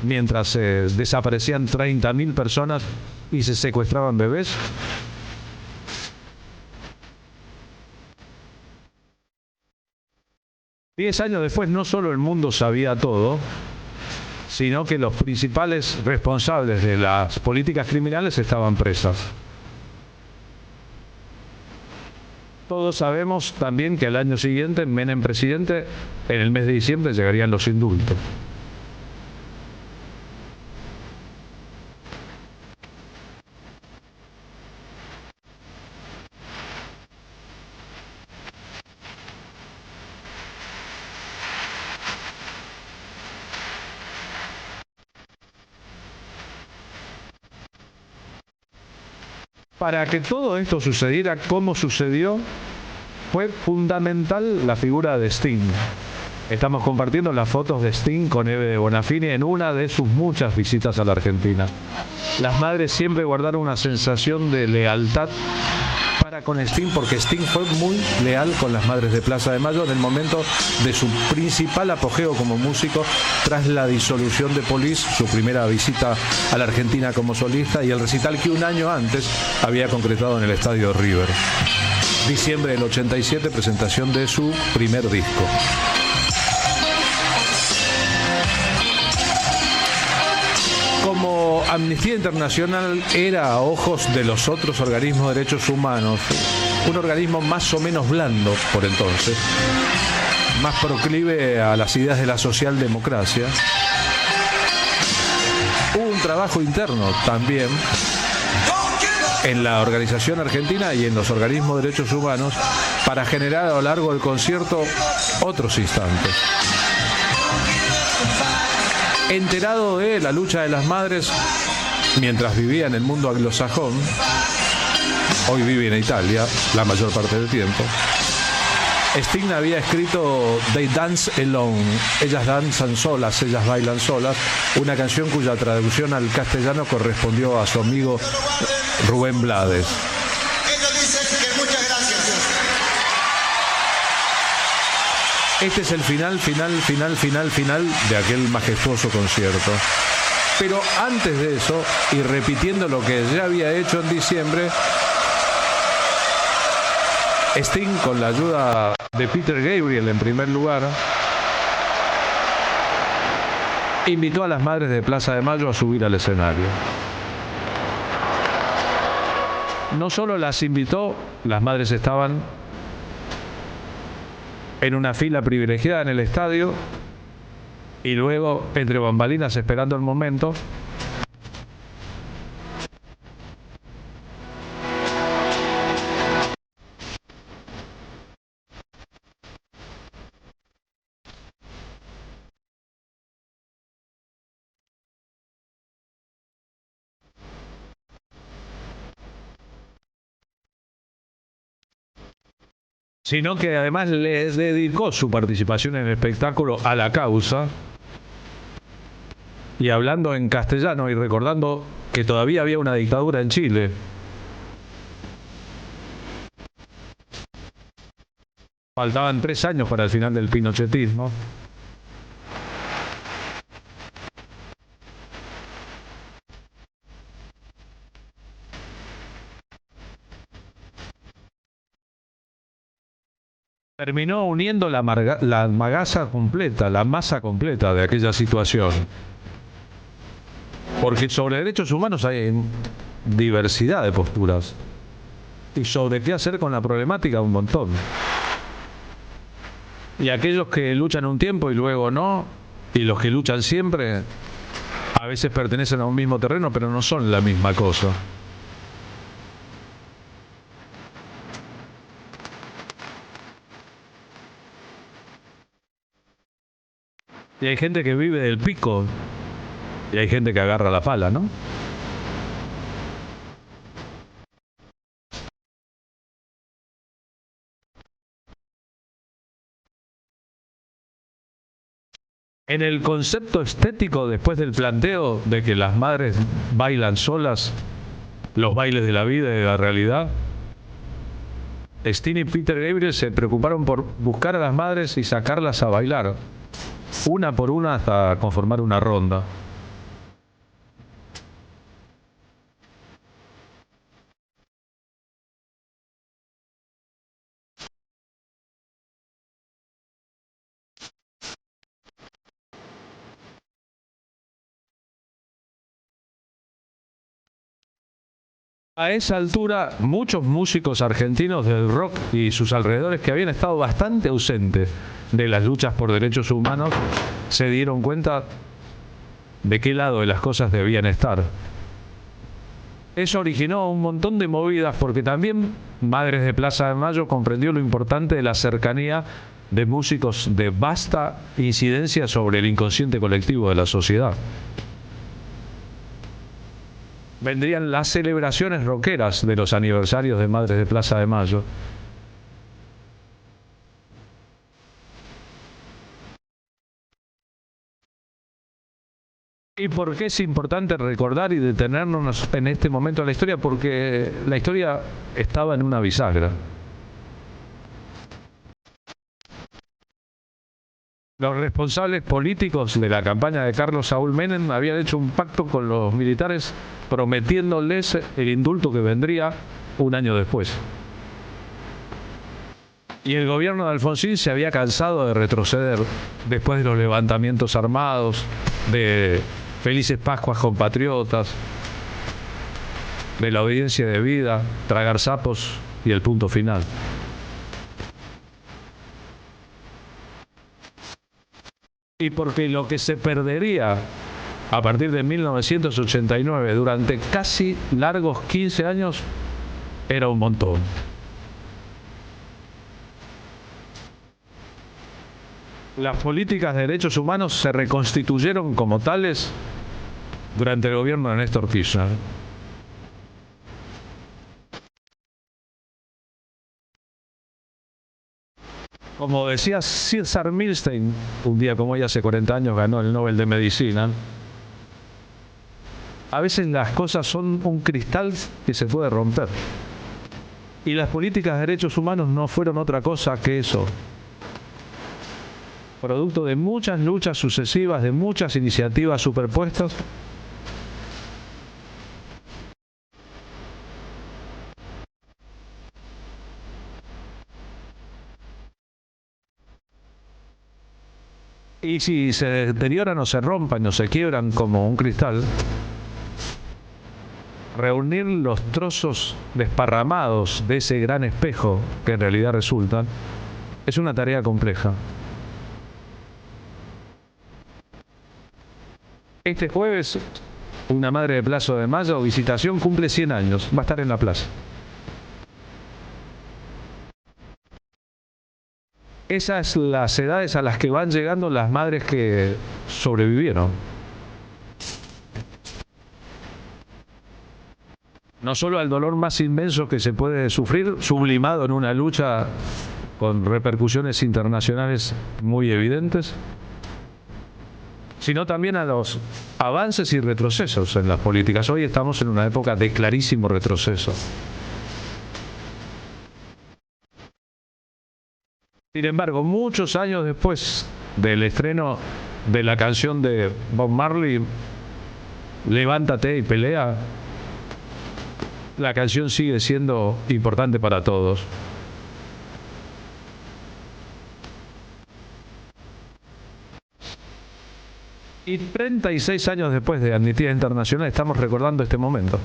mientras se desaparecían 30.000 personas y se secuestraban bebés? Diez años después, no solo el mundo sabía todo, sino que los principales responsables de las políticas criminales estaban presas. Todos sabemos también que al año siguiente, Menem presidente, en el mes de diciembre llegarían los indultos. Para que todo esto sucediera como sucedió, fue fundamental la figura de Sting. Estamos compartiendo las fotos de Sting con Eve de Bonafini en una de sus muchas visitas a la Argentina. Las madres siempre guardaron una sensación de lealtad para con Sting, porque Sting fue muy leal con las madres de Plaza de Mayo en el momento de su principal apogeo como músico tras la disolución de Police, su primera visita a la Argentina como solista y el recital que un año antes había concretado en el Estadio River. Diciembre del 87, presentación de su primer disco. Como Amnistía Internacional era a ojos de los otros organismos de derechos humanos un organismo más o menos blando por entonces, más proclive a las ideas de la socialdemocracia, hubo un trabajo interno también en la organización argentina y en los organismos de derechos humanos para generar a lo largo del concierto otros instantes. Enterado de la lucha de las madres mientras vivía en el mundo anglosajón, hoy vive en Italia la mayor parte del tiempo, Sting había escrito They Dance Alone, ellas danzan solas, ellas bailan solas, una canción cuya traducción al castellano correspondió a su amigo Rubén Blades. Este es el final de aquel majestuoso concierto. Pero antes de eso, y repitiendo lo que ya había hecho en diciembre, Sting, con la ayuda de Peter Gabriel en primer lugar, invitó a las madres de Plaza de Mayo a subir al escenario. No solo las invitó, las madres estaban en una fila privilegiada en el estadio y luego entre bambalinas esperando el momento. Sino que además les dedicó su participación en el espectáculo a la causa, y hablando en castellano y recordando que todavía había una dictadura en Chile. Faltaban 3 años para el final del pinochetismo. Terminó uniendo la masa completa de aquella situación. Porque sobre derechos humanos hay diversidad de posturas. Y sobre qué hacer con la problemática un montón. Y aquellos que luchan un tiempo y luego no, y los que luchan siempre, a veces pertenecen a un mismo terreno, pero no son la misma cosa. Y hay gente que vive del pico y hay gente que agarra la pala, ¿no? En el concepto estético, después del planteo de que las madres bailan solas los bailes de la vida y de la realidad, Sting y Peter Gabriel se preocuparon por buscar a las madres y sacarlas a bailar, una por una hasta conformar una ronda. A esa altura, muchos músicos argentinos del rock y sus alrededores, que habían estado bastante ausentes de las luchas por derechos humanos, se dieron cuenta de qué lado de las cosas debían estar. Eso originó un montón de movidas, porque también Madres de Plaza de Mayo comprendió lo importante de la cercanía de músicos de vasta incidencia sobre el inconsciente colectivo de la sociedad. Vendrían las celebraciones rockeras de los aniversarios de Madres de Plaza de Mayo. ¿Y por qué es importante recordar y detenernos en este momento de la historia? Porque la historia estaba en una bisagra. Los responsables políticos de la campaña de Carlos Saúl Menem habían hecho un pacto con los militares prometiéndoles el indulto que vendría un año después. Y el gobierno de Alfonsín se había cansado de retroceder después de los levantamientos armados, de Felices Pascuas compatriotas, de la obediencia debida, tragar sapos y el punto final. Y porque lo que se perdería a partir de 1989 durante casi largos 15 años era un montón. Las políticas de derechos humanos se reconstituyeron como tales durante el gobierno de Néstor Kirchner. Como decía César Milstein, un día como hoy hace 40 años ganó el Nobel de Medicina, a veces las cosas son un cristal que se puede romper. Y las políticas de derechos humanos no fueron otra cosa que eso. Producto de muchas luchas sucesivas, de muchas iniciativas superpuestas. Y si se deterioran o se rompan o se quiebran como un cristal, reunir los trozos desparramados de ese gran espejo que en realidad resultan es una tarea compleja. Este jueves, una madre de Plaza de Mayo, Visitación, cumple 100 años. Va a estar en la plaza. Esas las edades a las que van llegando las madres que sobrevivieron. No solo al dolor más inmenso que se puede sufrir, sublimado en una lucha con repercusiones internacionales muy evidentes, sino también a los avances y retrocesos en las políticas. Hoy estamos en una época de clarísimo retroceso. Sin embargo, muchos años después del estreno de la canción de Bob Marley, Levántate y pelea, la canción sigue siendo importante para todos. Y 36 años después de Amnistía Internacional estamos recordando este momento.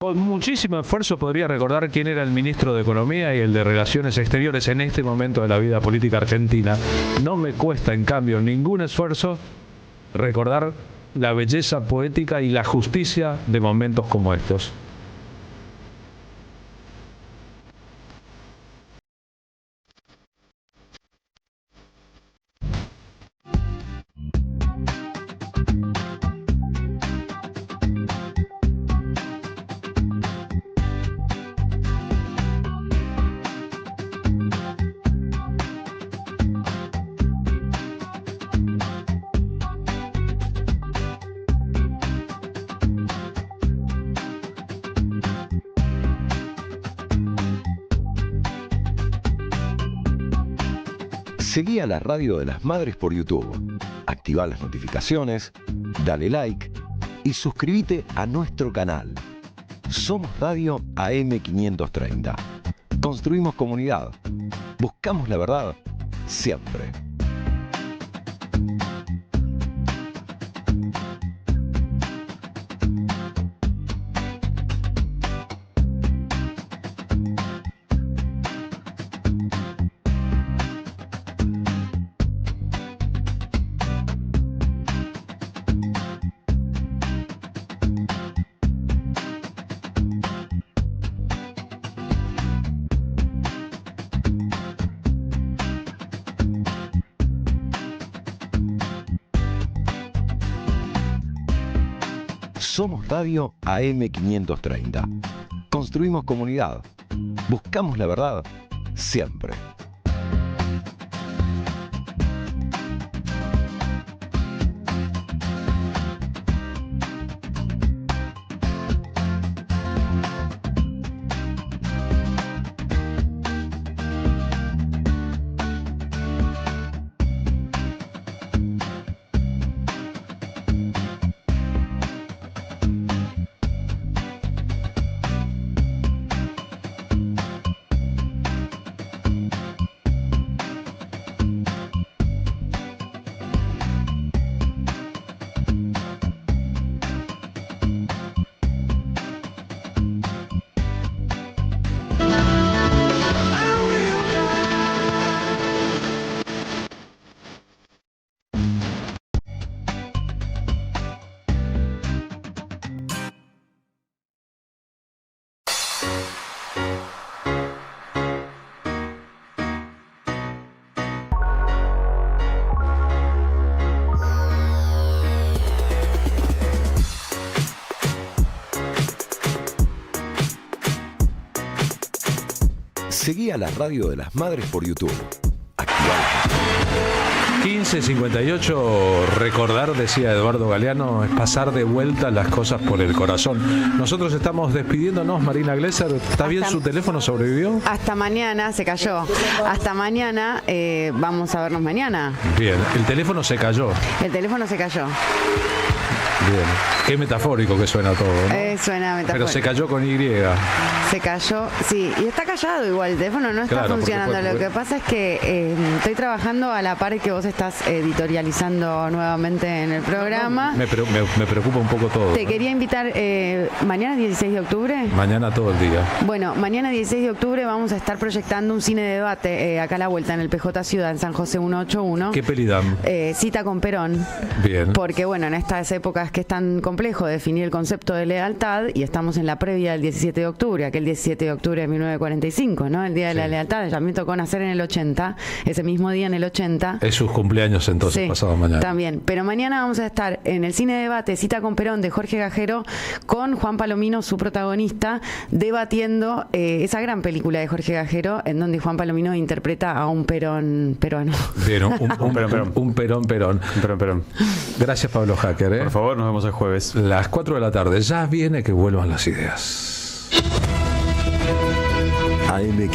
Con muchísimo esfuerzo podría recordar quién era el ministro de Economía y el de Relaciones Exteriores en este momento de la vida política argentina. No me cuesta, en cambio, ningún esfuerzo recordar la belleza poética y la justicia de momentos como estos. Seguí a la Radio de las Madres por YouTube. Activa las notificaciones, dale like y suscríbete a nuestro canal. Somos Radio AM530. Construimos comunidad. Buscamos la verdad siempre. Somos Radio AM530. Construimos comunidad. Buscamos la verdad siempre. Seguí a la Radio de las Madres por YouTube. Activala. 15:58, recordar, decía Eduardo Galeano, es pasar de vuelta las cosas por el corazón. Nosotros estamos despidiéndonos, Marina Glesser. ¿Está bien? ¿Su teléfono sobrevivió? Hasta mañana, se cayó. Hasta mañana, vamos a vernos mañana. Bien, el teléfono se cayó. El teléfono se cayó. Bien, qué metafórico que suena todo, ¿no? Suena metafórico. Pero se cayó con Y. Se cayó, sí, y está callado igual, el teléfono no está funcionando. Lo que pasa es que estoy trabajando a la par que vos estás editorializando nuevamente en el programa. Me preocupa un poco todo. Te quería invitar mañana 16 de octubre. Mañana todo el día. Bueno, mañana 16 de octubre vamos a estar proyectando un cine de debate acá a la vuelta en el PJ Ciudad, en San José 181. ¿Qué peli dan? Cita con Perón. Bien. Porque bueno, en estas épocas que es tan complejo definir el concepto de lealtad, y estamos en la previa del 17 de octubre, aquel 17 de octubre de 1945, ¿no? El Día de la Lealtad. Ya me tocó nacer en el 80, ese mismo día en el 80. Es sus cumpleaños entonces, pasado mañana. También, pero mañana vamos a estar en el cine de debate Cita con Perón de Jorge Gajero, con Juan Palomino, su protagonista, debatiendo esa gran película de Jorge Gajero, en donde Juan Palomino interpreta a un Perón peruano. Bien, un Perón. Gracias, Pablo Hacker. Por favor, nos vemos el jueves. Las 4 de la tarde. Ya viene que vuelvan las ideas. AM